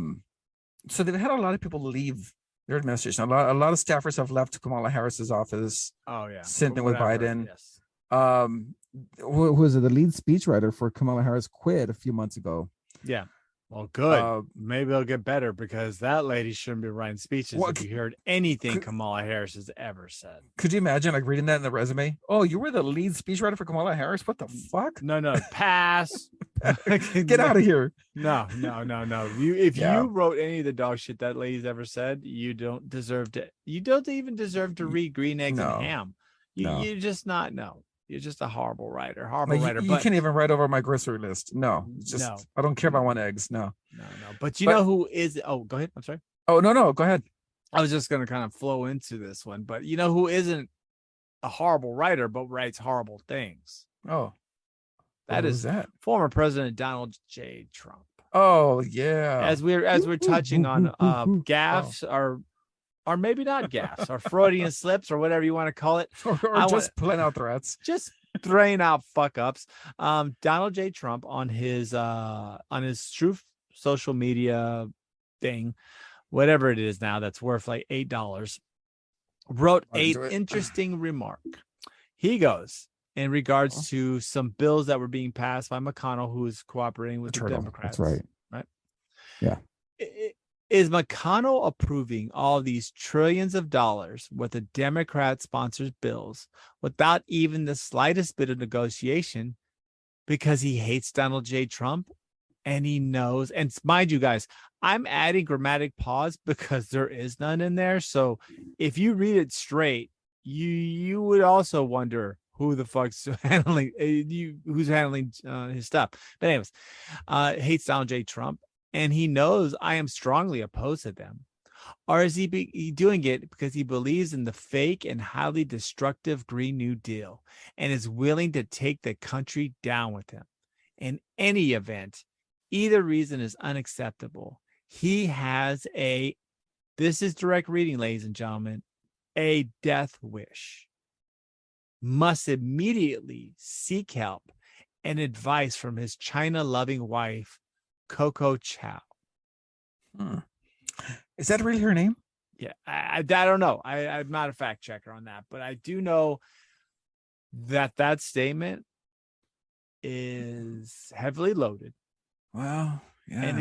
lot of people leave their administration. A lot of staffers have left Kamala Harris's office. Oh yeah. Same thing with Biden. Yes. Who was it? The lead speechwriter for Kamala Harris quit a few months ago. Yeah. Well, good. Maybe they'll get better, because that lady shouldn't be writing speeches if you heard anything Kamala Harris has ever said. Could you imagine reading that in the resume? Oh, you were the lead speechwriter for Kamala Harris? What the fuck? No, pass. Get out of here. No. If you wrote any of the dog shit that lady's ever said, you don't even deserve to read Green Eggs and Ham. You're just not. No. You're just a horrible writer. You can't even write over my grocery list. No, I don't care if I want eggs. No. But know who is? Oh, go ahead. I'm sorry. Oh, no. Go ahead. I was just going to kind of flow into this one, but you know who isn't a horrible writer, but writes horrible things? Oh, that is former President Donald J. Trump. Oh yeah. As we're touching on gaffes or maybe not gaffes, or Freudian slips, or whatever you want to call it, or just plain out threats, just throwing out fuck ups. Donald J. Trump on his Truth social media thing, whatever it is now, that's worth like $8, wrote an interesting remark. He goes, in regards to some bills that were being passed by McConnell, who is cooperating with the Democrats. That's right. Yeah. Is McConnell approving all these trillions of dollars with the Democrat-sponsored bills without even the slightest bit of negotiation, because he hates Donald J. Trump and he knows? And mind you, guys, I'm adding grammatic pause because there is none in there. So if you read it straight, you would also wonder who the fuck's handling his stuff. But anyways, hates Donald J. Trump. And he knows I am strongly opposed to them. Or is he doing it because he believes in the fake and highly destructive Green New Deal and is willing to take the country down with him? In any event, either reason is unacceptable. He has this is direct reading, ladies and gentlemen, a death wish. Must immediately seek help and advice from his China-loving wife, Coco Chow. Is that really her name? Yeah, I don't know. I'm not a fact checker on that, but I do know that statement is heavily loaded. Well, yeah. And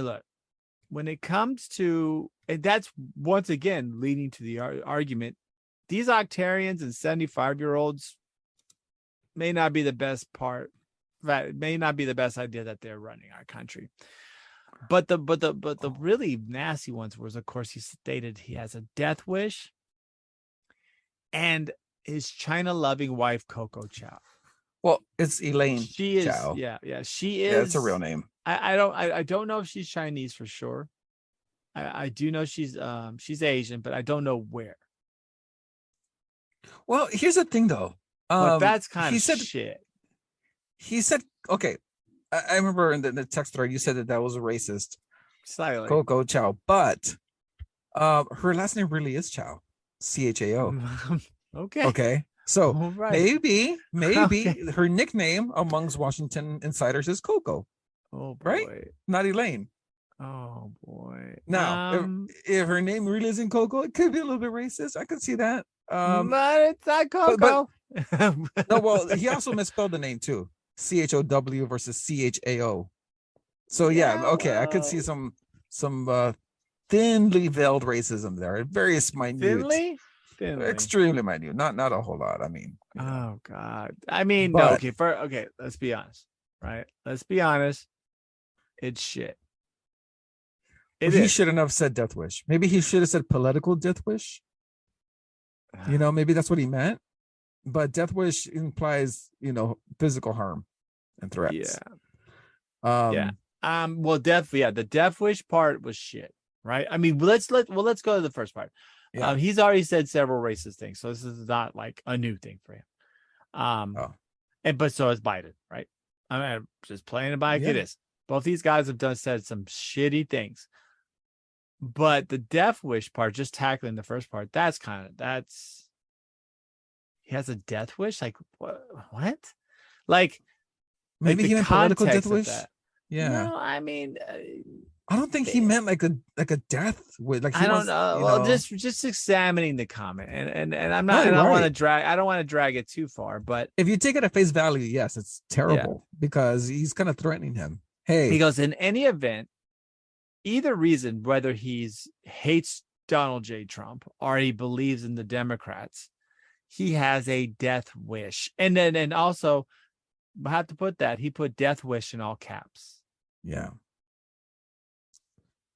look, when it comes to, and that's once again leading to the argument, these Octarians and 75-year-olds may not be the best part. That may not be the best idea that they're running our country. But the really nasty ones was, of course, he stated he has a death wish, and his China-loving wife, Coco Chow. Well, it's Elaine. She is. Chow. Yeah. She is. Yeah, it's a real name. I don't know if she's Chinese for sure. I do know she's Asian, but I don't know where. Well, here's the thing, though. But that's kind of shit. He said, okay. I remember in the text thread you said that was a racist. Slightly. Coco Chow, but her last name really is Chow, Chao. Okay. So maybe okay. Her nickname amongst Washington insiders is Coco. Oh boy. Right? Not Elaine. Oh boy. Now, if her name really isn't Coco, it could be a little bit racist. I could see that. But it's not Coco. No, well, he also misspelled the name too. CHOW versus CHAO. So yeah, okay, I could see some thinly veiled racism there. Very minute. Thinly? Extremely minute. Not a whole lot. I mean. Oh God. I mean, but, no, okay, let's be honest. Right? Let's be honest. It's shit. He shouldn't have said death wish. Maybe he should have said political death wish. Maybe that's what he meant. But death wish implies, physical harm and threats. Yeah. Well, the death wish part was shit, right? I mean, let's go to the first part. Yeah. He's already said several racist things, so this is not like a new thing for him. But so has Biden, right? I'm just playing it by like it is. Both these guys have said some shitty things. But the death wish part, just tackling the first part, that's he has a death wish? Like what? Like maybe he meant political death wish? Yeah. No, I mean I don't think he meant like a death wish. Like I don't know. Well, just examining the comment. And I'm not I don't want to drag it too far, but if you take it at face value, yes, it's terrible because he's kind of threatening him. Hey. He goes, in any event, either reason, whether he's hates Donald J. Trump or he believes in the Democrats, he has a death wish. And also, I have to put that, he put death wish in all caps. Yeah.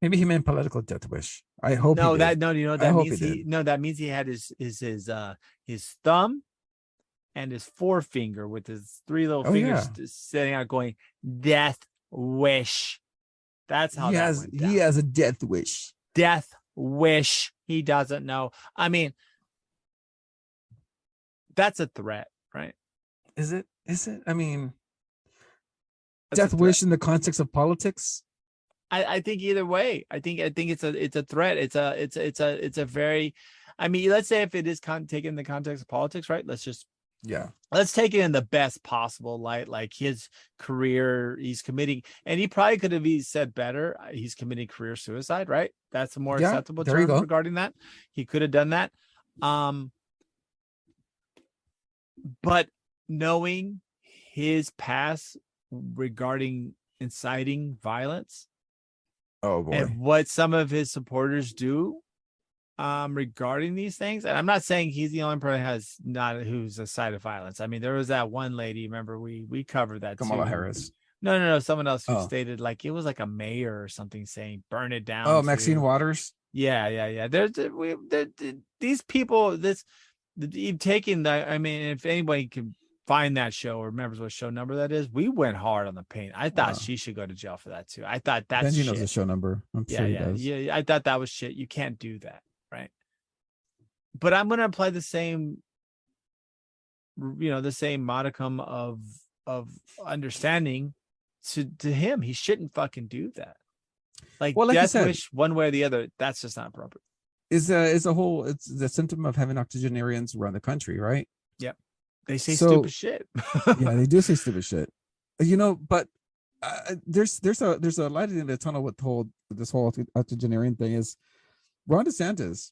Maybe he meant political death wish. I hope that means he had his thumb and his forefinger with his three little fingers setting out going death wish. That's how went down. He has a death wish. Death wish. He doesn't know. I mean, that's a threat, right? Is it? I mean, that's death wish in the context of politics. I think either way. I think it's a threat. It's a very. I mean, let's say if it is taken in the context of politics, right? Let's take it in the best possible light, like his career, he's committing, and he probably could have said better, he's committing career suicide, right? That's a more acceptable term regarding that. He could have done that. But knowing his past regarding inciting violence, and what some of his supporters do, regarding these things, and I'm not saying he's the only person who's a side of violence. I mean, there was that one lady, remember we covered that Kamala Harris. No, someone else who stated like it was like a mayor or something saying burn it down. Oh, Maxine Waters. Yeah. These people, taking that. I mean, if anybody can find that show or remembers what show number that is, we went hard on the paint. I thought she should go to jail for that too. I thought that's Benji knows the show number. I'm sure he does. Yeah. I thought that was shit. You can't do that. Right. But I'm going to apply the same modicum of understanding to him. He shouldn't fucking do that. Like, Well, like you said, wish one way or the other. That's just not appropriate. It's the symptom of having octogenarians around the country, right? Yep. They say stupid shit. Yeah, they do say stupid shit. But there's a light in the tunnel with this whole octogenarian thing. Is Ron DeSantis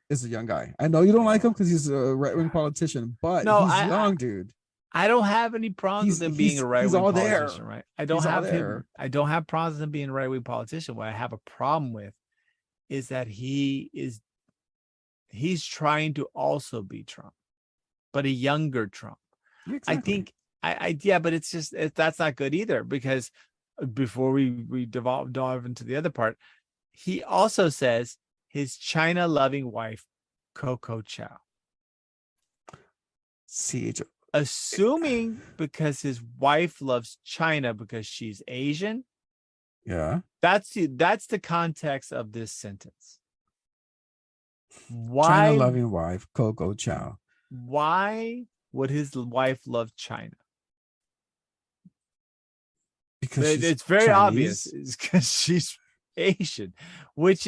is a young guy. I know you don't like him because he's a right-wing politician, but he's young, dude. I don't have any problems with him being a right-wing politician, right? I don't have problems with him being a right-wing politician. What I have a problem with is that he's trying to also be Trump, but a younger Trump. Exactly. I think but it's just that's not good either, because before we dive into the other part, he also says his China loving wife, Coco Chow. Assuming because his wife loves China because she's Asian. Yeah. That's the context of this sentence. Why China loving wife, Coco Chow. Why would his wife love China? Because it's very obvious. It's because she's Asian, but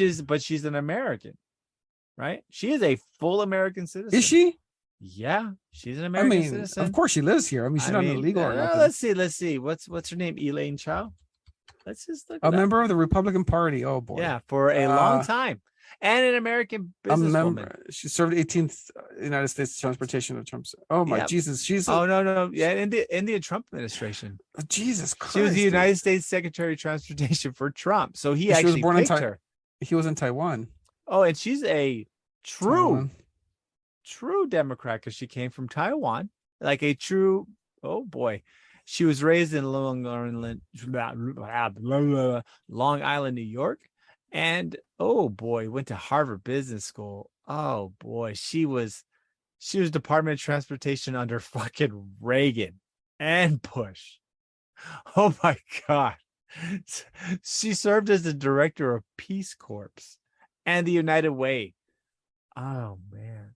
she's an American, right? She is a full American citizen. Is she? Yeah, she's an American citizen. Of course she lives here. I mean, she's not illegal or nothing. Let's see. What's her name? Elaine Chao. Let's just look. A member of the Republican Party. Oh boy. Yeah, for a long time, and an American businesswoman. She served 18th United States transportation of Trump's. Oh my Jesus, she's. No. Yeah, in the Trump administration. Jesus Christ. She was the United States Secretary of Transportation for Trump, so he actually picked her. He was in Taiwan. Oh, and she's a true Democrat because she came from Taiwan, like a true. Oh boy. She was raised in Long Island, New York. And oh boy, went to Harvard Business School. Oh boy, she was Department of Transportation under fucking Reagan and Bush. Oh my God. She served as the director of Peace Corps and the United Way. Oh man.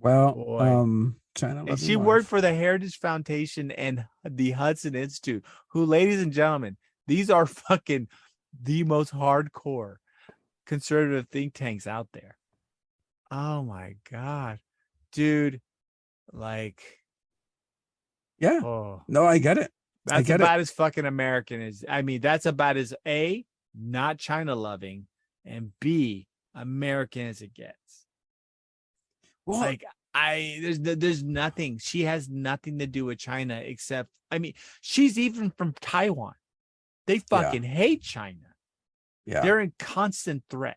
Well, China. And she worked for the Heritage Foundation and the Hudson Institute, who, ladies and gentlemen, these are fucking the most hardcore conservative think tanks out there. Oh my God, dude. Like, yeah. Oh, no, I get it. That's about as fucking American as, that's about as A, not China loving, and B, American as it gets. Well, like, there's nothing. She has nothing to do with China except, she's even from Taiwan. They fucking hate China. Yeah. They're in constant threat.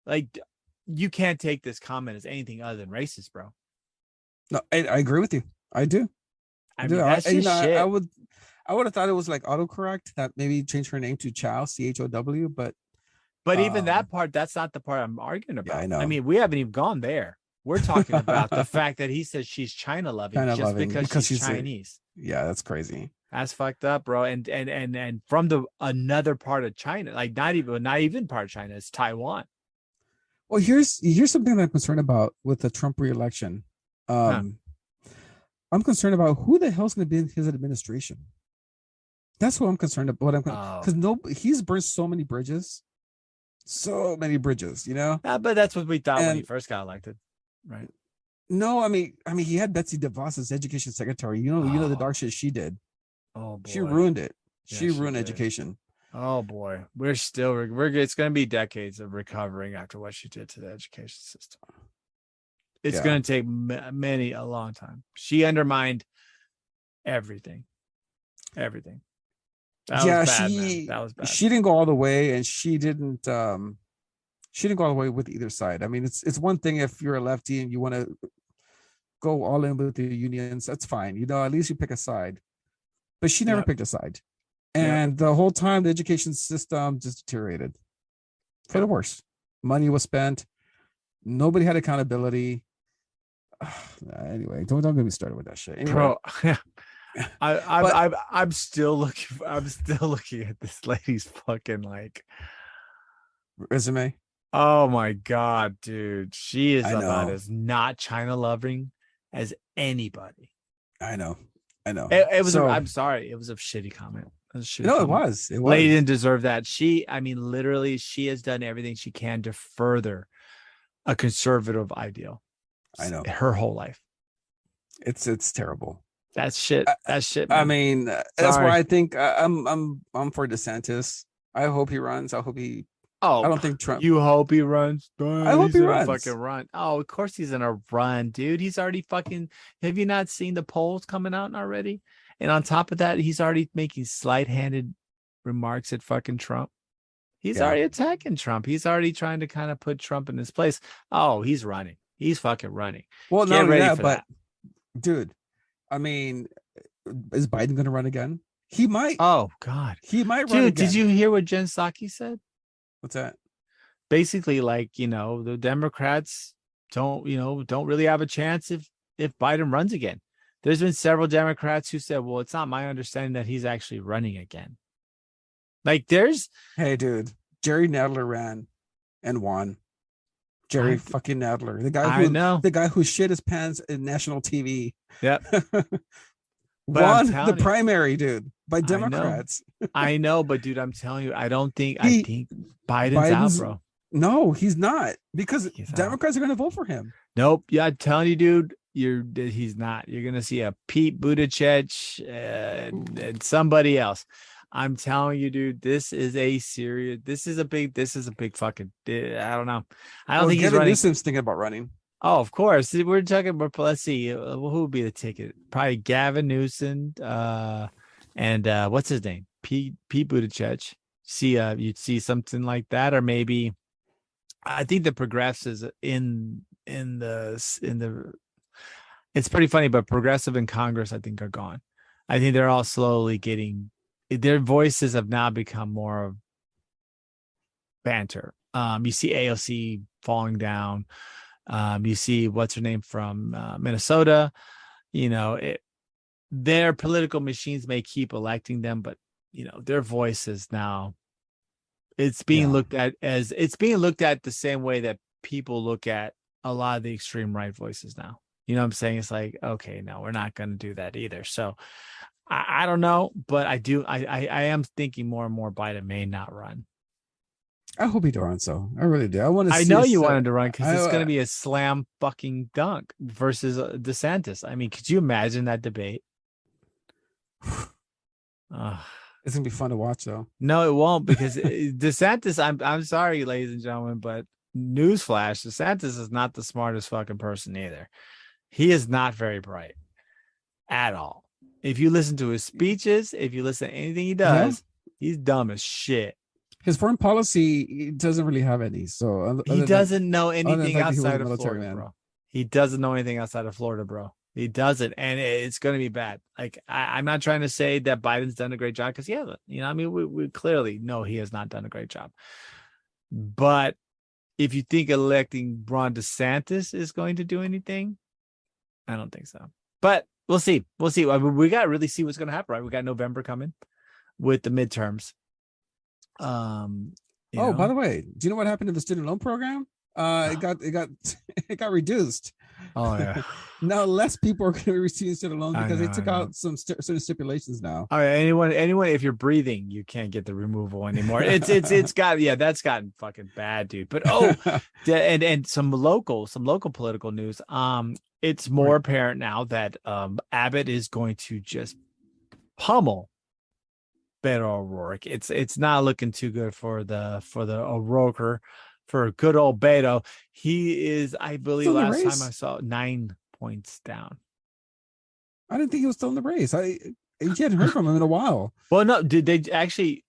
Like, you can't take this comment as anything other than racist, bro. No, I agree with you. I do. That's just shit. I would have thought it was like autocorrect that maybe change her name to Chow, CHOW, but even that part, that's not the part I'm arguing about. Yeah, I know. We haven't even gone there. We're talking about the fact that he says she's China loving because she's Chinese. Yeah, that's crazy. That's fucked up, bro. And from another part of China, like not even part of China, it's Taiwan. Well, here's something that I'm concerned about with the Trump re-election. I'm concerned about who the hell's going to be in his administration. That's what I'm concerned about. Because he's burned so many bridges, But that's what we thought when he first got elected, right? No, he had Betsy DeVos as education secretary. You know the dark shit she did. Oh boy, she ruined it. Yeah, she ruined education. Oh boy, it's going to be decades of recovering after what she did to the education system. It's going to take a long time. She undermined everything. That was bad, man. That was bad. She didn't go all the way, and she didn't go all the way with either side. It's one thing if you're a lefty and you want to go all in with the unions, that's fine. At least you pick a side. But she never picked a side. And the whole time, the education system just deteriorated for the worse. Money was spent. Nobody had accountability. Anyway, don't get me started with that shit. Anyway. Bro, I'm still looking at this lady's fucking like resume. Oh my God, dude. She is about as not China loving as anybody. I know. It was. So, I'm sorry. It was a shitty comment. It was a shitty no, it comment. was. It was. Lady didn't deserve that. Literally, she has done everything she can to further a conservative ideal. I know. Her whole life. It's terrible. That's shit. That's shit. I Man. mean, that's why I think I'm for DeSantis. I hope he runs. I hope he. Oh, I don't think Trump. You hope he runs. I hope he runs. Fucking run. Oh, of course he's gonna run, dude. He's already fucking. Have you not seen the polls coming out already? And on top of that, he's already making slight-handed remarks at fucking Trump. He's already attacking Trump. He's already trying to kind of put Trump in his place. Oh, he's running. He's fucking running. Well, Get no, ready yeah, for but that. dude, I mean, is Biden going to run again? He might. Oh God, he might run dude. again. Did you hear what Jen Psaki said? What's that? Basically, like, the Democrats don't really have a chance if Biden runs again. There's been several Democrats who said, well, it's not my understanding that he's actually running again. Like, hey, dude, Jerry Nadler ran and won. Jerry fucking Nadler, the guy who shit his pants in national TV. Yep. Won the primary, dude, by Democrats. I know, but dude, I'm telling you, I think Biden's out, bro. No, he's not, because Democrats are going to vote for him. Nope. Yeah, I'm telling you, dude, he's not. You're going to see a Pete Buttigieg and somebody else. I'm telling you, dude, this is a big fucking, I don't know. I don't think he's running. Newsom's thinking about running. Oh, of course. We're talking about, let's see, who would be the ticket? Probably Gavin Newsom, and what's his name? Pete Buttigieg. You'd see something like that, or maybe I think the progressives in the it's pretty funny, but progressive in Congress, I think, are gone. I think they're all slowly their voices have now become more of banter. You see AOC falling down. You see what's her name from Minnesota. Their political machines may keep electing them, but their voices now, it's being looked at the same way that people look at a lot of the extreme right voices now. You know what I'm saying? It's like, okay, no, we're not going to do that either. So I don't know, but I am thinking more and more Biden may not run. I hope he runs, so I really do. I know you wanted to run because it's going to be a slam fucking dunk versus DeSantis. I mean, could you imagine that debate? It's gonna be fun to watch, though. No, it won't, because DeSantis. I'm sorry, ladies and gentlemen, but newsflash: DeSantis is not the smartest fucking person either. He is not very bright at all. If you listen to his speeches, if you listen to anything he does, he's dumb as shit. His foreign policy doesn't really have any. So he doesn't know anything outside of Florida, bro. He doesn't know anything outside of Florida, bro. He doesn't, and it's going to be bad. Like, I'm not trying to say that Biden's done a great job, because he hasn't. I mean, we clearly know he has not done a great job. But if you think electing Ron DeSantis is going to do anything, I don't think so. But we'll see. We'll see. I mean, we got to really see what's going to happen, right? We got November coming with the midterms. By the way, do you know what happened to the student loan program? It got reduced. Oh yeah. Now less people are going to be receiving student loans because they took out some certain stipulations now. Oh yeah, anyone, if you're breathing, you can't get the removal anymore. It's got, that's gotten fucking bad, dude. But and some local political news. It's more apparent now that Abbott is going to just pummel Beto O'Rourke. It's not looking too good for the O'Rourke, for good old Beto. He is, I believe, last time I saw, 9 points down. I didn't think he was still in the race. You hadn't heard from him in a while. Well, no, did they actually?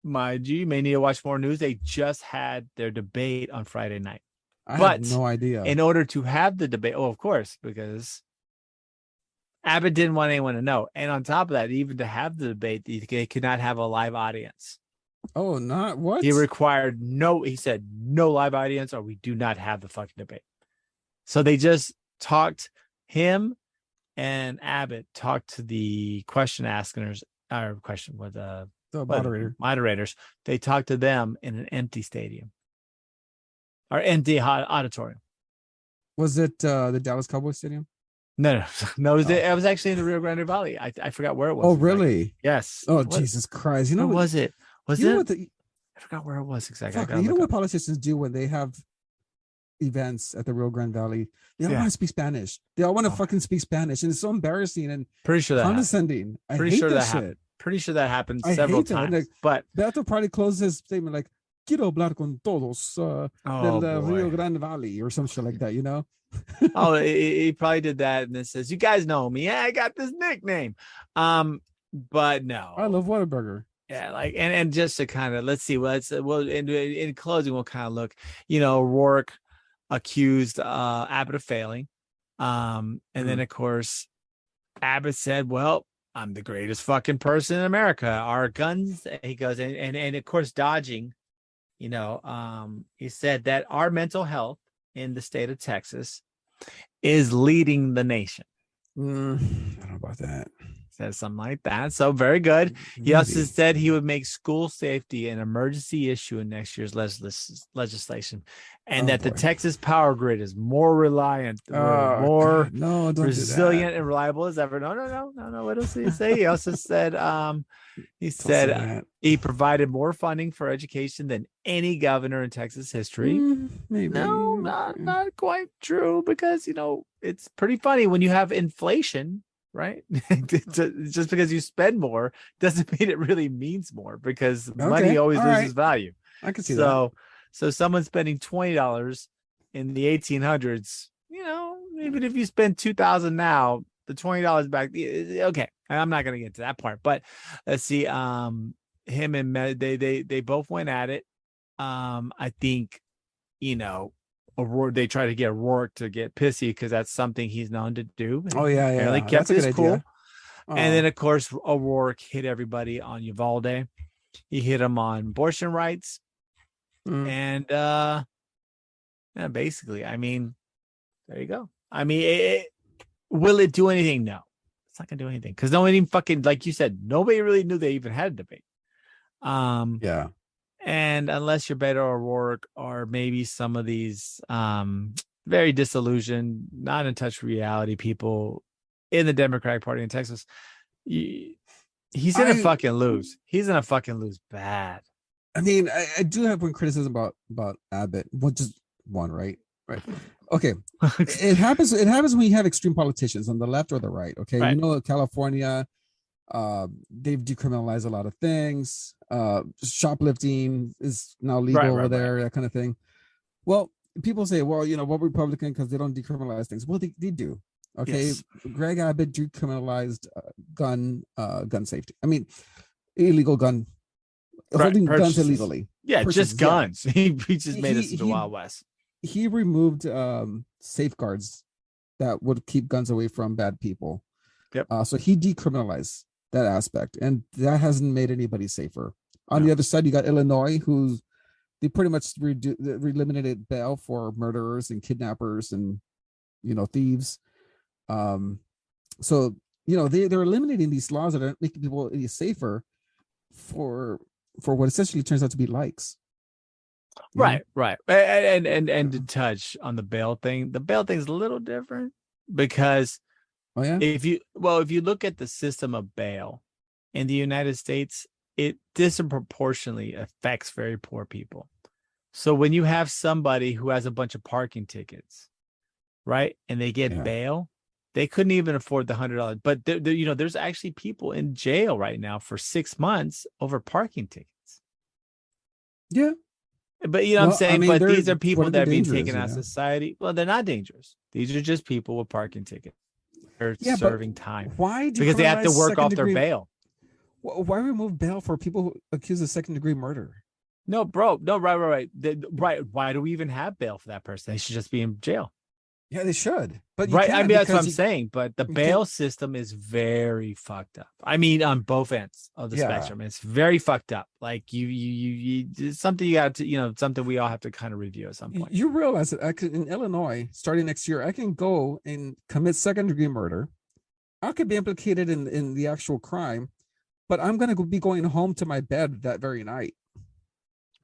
You may need to watch more news. They just had their debate on Friday night. I had no idea. In order to have the debate, of course, because Abbott didn't want anyone to know. And on top of that, even to have the debate, they could not have a live audience. Oh, not what? He said no live audience, or we do not have the fucking debate. So they just talked, him and Abbott talked to the moderators. They talked to them in an empty stadium or empty auditorium. Was it the Dallas Cowboys stadium? No. It was actually in the Rio Grande Valley. I forgot where it was. Oh, exactly. really? Yes. Oh, Jesus Christ! You know what was it? Was you it? know what the, I forgot where it was exactly. fuck, you know what politicians do when they have events at the Rio Grande Valley? They all want to speak Spanish. They all want to fucking speak Spanish, and it's so embarrassing and pretty sure that condescending. I hate that shit. Happened. Pretty sure that happened I several hate times. That. Like, but Beto probably closes his statement like "Quiero hablar con todos del Rio Grande Valley" or some shit like that. You know? he probably did that, and it says, "You guys know me. Yeah, I got this nickname." But no, I love Whataburger. Yeah, like and just to kind of we'll in closing we'll kind of look, Rourke accused Abbott of failing, and then of course Abbott said, "Well, I'm the greatest fucking person in America. Our guns," he goes, and of course dodging, he said that our mental health in the state of Texas is leading the nation. I don't know about that. Said something like that. So very good. He also said he would make school safety an emergency issue in next year's legislation, and that the Texas power grid is more reliant, more resilient and reliable as ever. No. What else did he say? He also said, he provided more funding for education than any governor in Texas history. Maybe. No, not quite true, because it's pretty funny when you have inflation. Right. Just because you spend more doesn't mean it really means more, because money always loses value. I can see that. So someone spending $20 in the 1800s, even if you spend $2,000 now, the $20 back. Okay. I'm not going to get to that part, but let's see. Him and they both went at it. I think, they try to get Rourke to get pissy because that's something he's known to do. Oh yeah. Really kept his cool. And then of course O'Rourke hit everybody on Uvalde. He hit him on abortion rights. And basically, I mean, there you go. I mean, will it do anything? No, it's not gonna do anything, because nobody fucking, like you said, nobody really knew they even had a debate. Yeah. And unless you're Beto O'Rourke or maybe some of these very disillusioned, not in touch with reality people in the Democratic Party in Texas, he's gonna fucking lose. He's gonna fucking lose bad. I mean, I do have one criticism about Abbott. Well, just one, right? Right. Okay. It happens when you have extreme politicians on the left or the right. Okay. Right. California, they've decriminalized a lot of things. Shoplifting is now legal over there, that kind of thing. Well, people say, well, what Republican, because they don't decriminalize things. Well, they do. Okay. Yes. Greg Abbott decriminalized gun safety. I mean, illegal gun, holding guns illegally. Yeah, just guns. Yeah. He just made us the Wild West. He removed safeguards that would keep guns away from bad people. Yep. So he decriminalized that aspect, and that hasn't made anybody safer. On the other side, you got Illinois, they pretty much eliminated bail for murderers and kidnappers and thieves. So they're eliminating these laws that are making people any safer for what essentially turns out to be likes. Right. And to touch on the bail thing is a little different, because if you look at the system of bail in the United States, it disproportionately affects very poor people. So when you have somebody who has a bunch of parking tickets, right, and they get bail, they couldn't even afford the $100. But there's actually people in jail right now for 6 months over parking tickets. Yeah. But what I'm saying? But these are people that are being taken out of society. Well, they're not dangerous. These are just people with parking tickets. They're serving time. Why? Because they have to work off their bail. Why remove bail for people accused of second-degree murder? No, bro. No, right. Why do we even have bail for that person? They should just be in jail. Yeah, they should. But I mean, that's what I'm saying. But the bail system is very fucked up. I mean, on both ends of the spectrum, it's very fucked up. Like you it's something you got to, something we all have to kind of review at some point. You realize that in Illinois, starting next year, I can go and commit second-degree murder. I could be implicated in the actual crime, but I'm going to be going home to my bed that very night.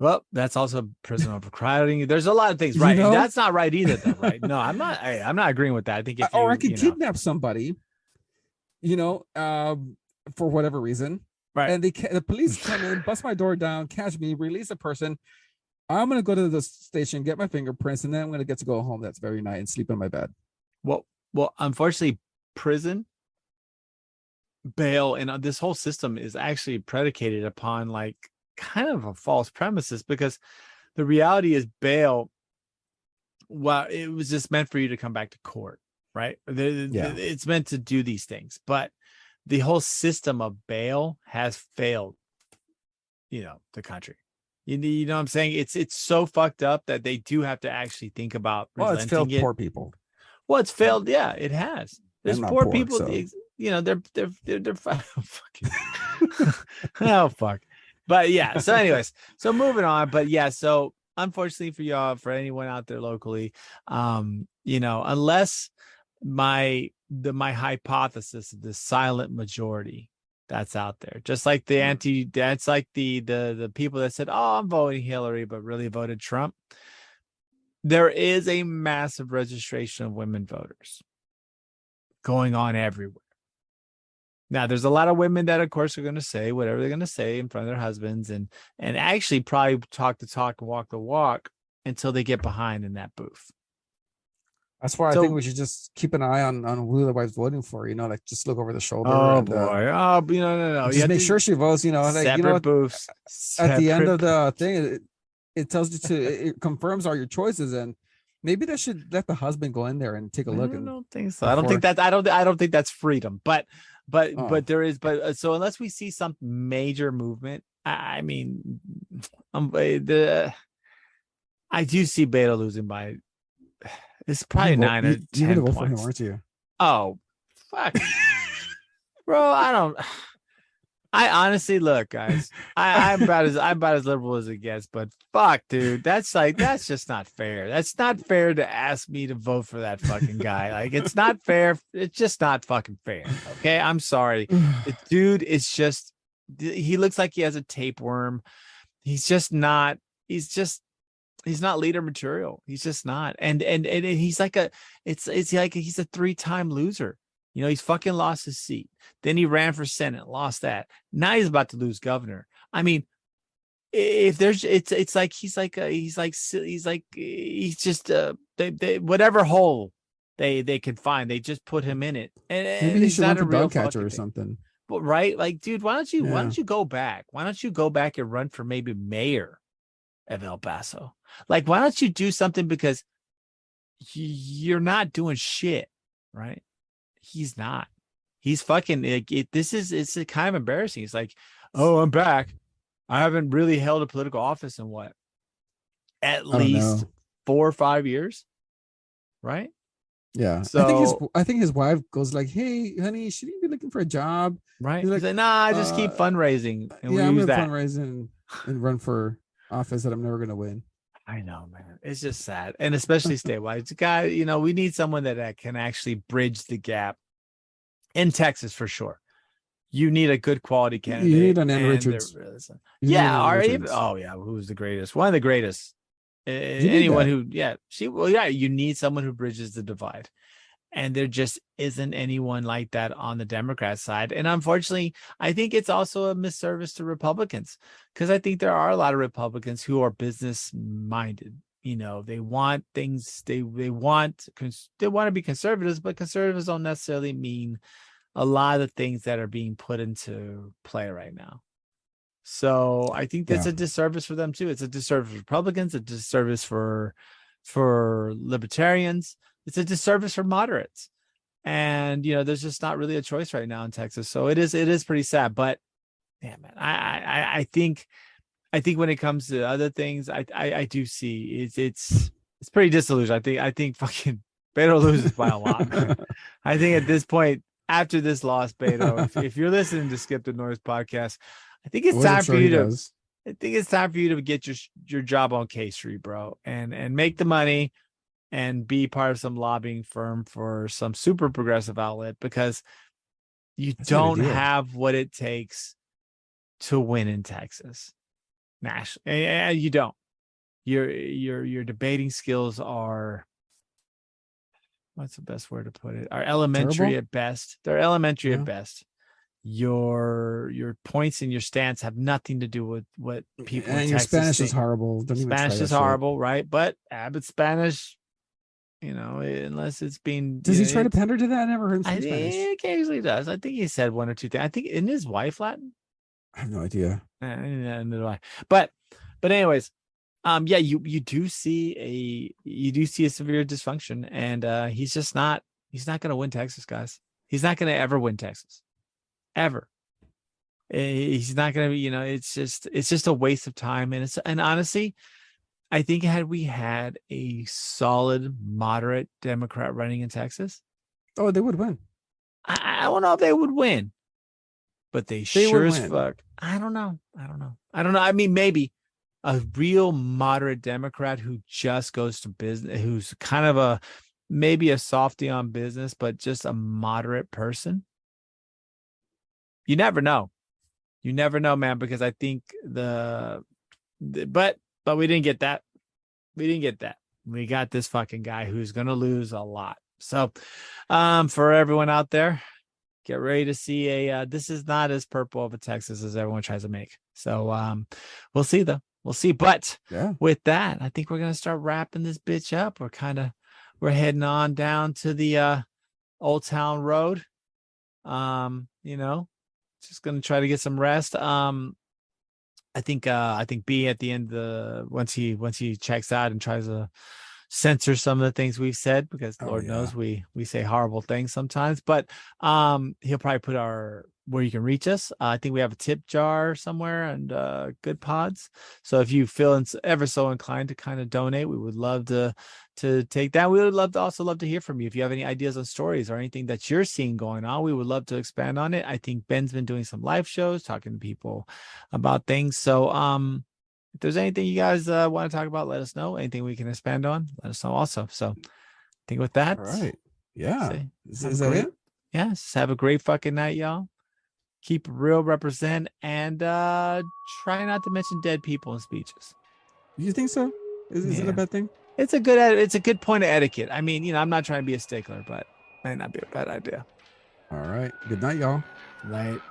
Well, that's also prison overcrowding. There's a lot of things, right? And that's not right either, though, right? No, I'm not agreeing with that. I think if I could kidnap somebody, for whatever reason, right? And the police come in, bust my door down, catch me, release a person. I'm gonna go to the station, get my fingerprints, and then I'm gonna get to go home. That's very night and sleep in my bed. Well, unfortunately, prison, bail, and this whole system is actually predicated upon like kind of a false premises, because the reality is bail, well, it was just meant for you to come back to court, right? It's meant to do these things, but the whole system of bail has failed, the country. You know what I'm saying? It's so fucked up that they do have to actually think about it's failed poor people. Well, it's failed. Yeah, it has. There's poor people. So. They're fucking. Oh fuck. But yeah. So, anyways, so moving on. But yeah. So, unfortunately for y'all, for anyone out there locally, unless my hypothesis of the silent majority that's out there, just like that's like the people that said, "Oh, I'm voting Hillary," but really voted Trump. There is a massive registration of women voters going on everywhere. Now, there's a lot of women that, of course, are going to say whatever they're going to say in front of their husbands and actually probably talk the talk and walk the walk until they get behind in that booth. That's why I think we should just keep an eye on who the wife's voting for, like just look over the shoulder. Oh, boy. No. Just make sure she votes, separate booths. At the end of the thing, it tells you it confirms all your choices, and maybe they should let the husband go in there and take a look. I don't think so. I don't think that's freedom, but there is, so unless we see some major movement, I mean, I do see Beto losing by, it's probably 9 or 10 you're gonna vote points. For him, aren't you? Oh, fuck. Bro, I honestly, look, guys, I'm about as liberal as it gets, but fuck, dude, that's just not fair. That's not fair to ask me to vote for that fucking guy. Like, it's not fair. It's just not fucking fair. Okay, I'm sorry. The dude is just, he looks like he has a tapeworm. He's not leader material. He's just not. And he's like it's like he's a 3-time loser. He's fucking lost his seat. Then he ran for Senate, lost that. Now he's about to lose governor. I mean, if there's, it's like he's just whatever hole they can find, they just put him in it. And maybe he should run for dog catcher or something. But right, like, dude, why don't you go back? Why don't you go back and run for maybe mayor of El Paso? Like, why don't you do something, because you're not doing shit, right? He's not. He's fucking. It's kind of embarrassing. It's like, oh, I'm back. I haven't really held a political office in what, at least 4 or 5 years, right? Yeah. So I think his wife goes like, "Hey, honey, should you be looking for a job?" Right. He's like, "Nah, I just keep fundraising, and I'm gonna fundraise and run for office that I'm never gonna win." I know, man. It's just sad. And especially statewide. It's a guy, we need someone that can actually bridge the gap in Texas for sure. You need a good quality candidate. You need an Ann Richards. Oh yeah. Who's the greatest? One of the greatest. Anyone who, you need someone who bridges the divide. And there just isn't anyone like that on the Democrat side. And unfortunately, I think it's also a misservice to Republicans, because I think there are a lot of Republicans who are business minded. They want things, they want to be conservatives, but conservatives don't necessarily mean a lot of the things that are being put into play right now. So I think that's a disservice for them too. It's a disservice for Republicans, a disservice for libertarians. It's a disservice for moderates. And, there's just not really a choice right now in Texas. So it is pretty sad. But yeah, man, I think when it comes to other things, I do see it's pretty disillusioned. I think fucking Beto loses by a lot, man. I think at this point, after this loss, Beto, if you're listening to Skip the Noise podcast, I think it's time for you to I think it's time for you to get your job on K Street, bro, and make the money and be part of some lobbying firm for some super progressive outlet, because you don't have what it takes to win in Texas. national. You don't. Your debating skills are, what's the best word to put it? Are elementary Terrible? at best. They're elementary Yeah. at best. Your points and your stance have nothing to do with what people And in your Texas Spanish is think. horrible. Don't even try Spanish that is shit. horrible, right? But Abbott's Spanish, unless it's being. Does he try to pander to that? I never heard him I speak Spanish. think he occasionally does. I think he said one or two things. I think, isn't his wife Latin? I have no idea. Neither do I. But anyways, yeah, you do see a severe dysfunction, and he's not going to win Texas, guys. He's not going to ever win Texas, ever. He's not going to be. It's just a waste of time, and honestly, I think had we had a solid, moderate Democrat running in Texas, Oh, they would win. I don't know if they would win, but they sure as fuck. I don't know. I mean, maybe a real moderate Democrat who just goes to business, who's kind of maybe a softy on business, but just a moderate person. You never know. You never know, man, because I think but we didn't get that. We got this fucking guy who's going to lose a lot. So, for everyone out there, get ready to see this is not as purple of a Texas as everyone tries to make. So, we'll see though. We'll see. But with that, I think we're going to start wrapping this bitch up. We're heading on down to the Old Town Road. Just going to try to get some rest. I think B at the end once he checks out and tries to censor some of the things we've said, because Lord knows we say horrible things sometimes, but he'll probably put where you can reach us. I think we have a tip jar somewhere and Good Pods. So if you feel ever so inclined to kind of donate, we would love to take that. We would love to hear from you. If you have any ideas on stories or anything that you're seeing going on, we would love to expand on it. I think Ben's been doing some live shows, talking to people about things. So if there's anything you guys want to talk about, let us know. Anything we can expand on, let us know also. So I think with that, all right. Yeah. Is that it? Yeah. Just have a great fucking night, y'all. Keep it real, represent, and try not to mention dead people in speeches. You think so? Is it a bad thing? It's a good point of etiquette. I mean, I'm not trying to be a stickler, but it might not be a bad idea. All right. Good night, y'all. Night.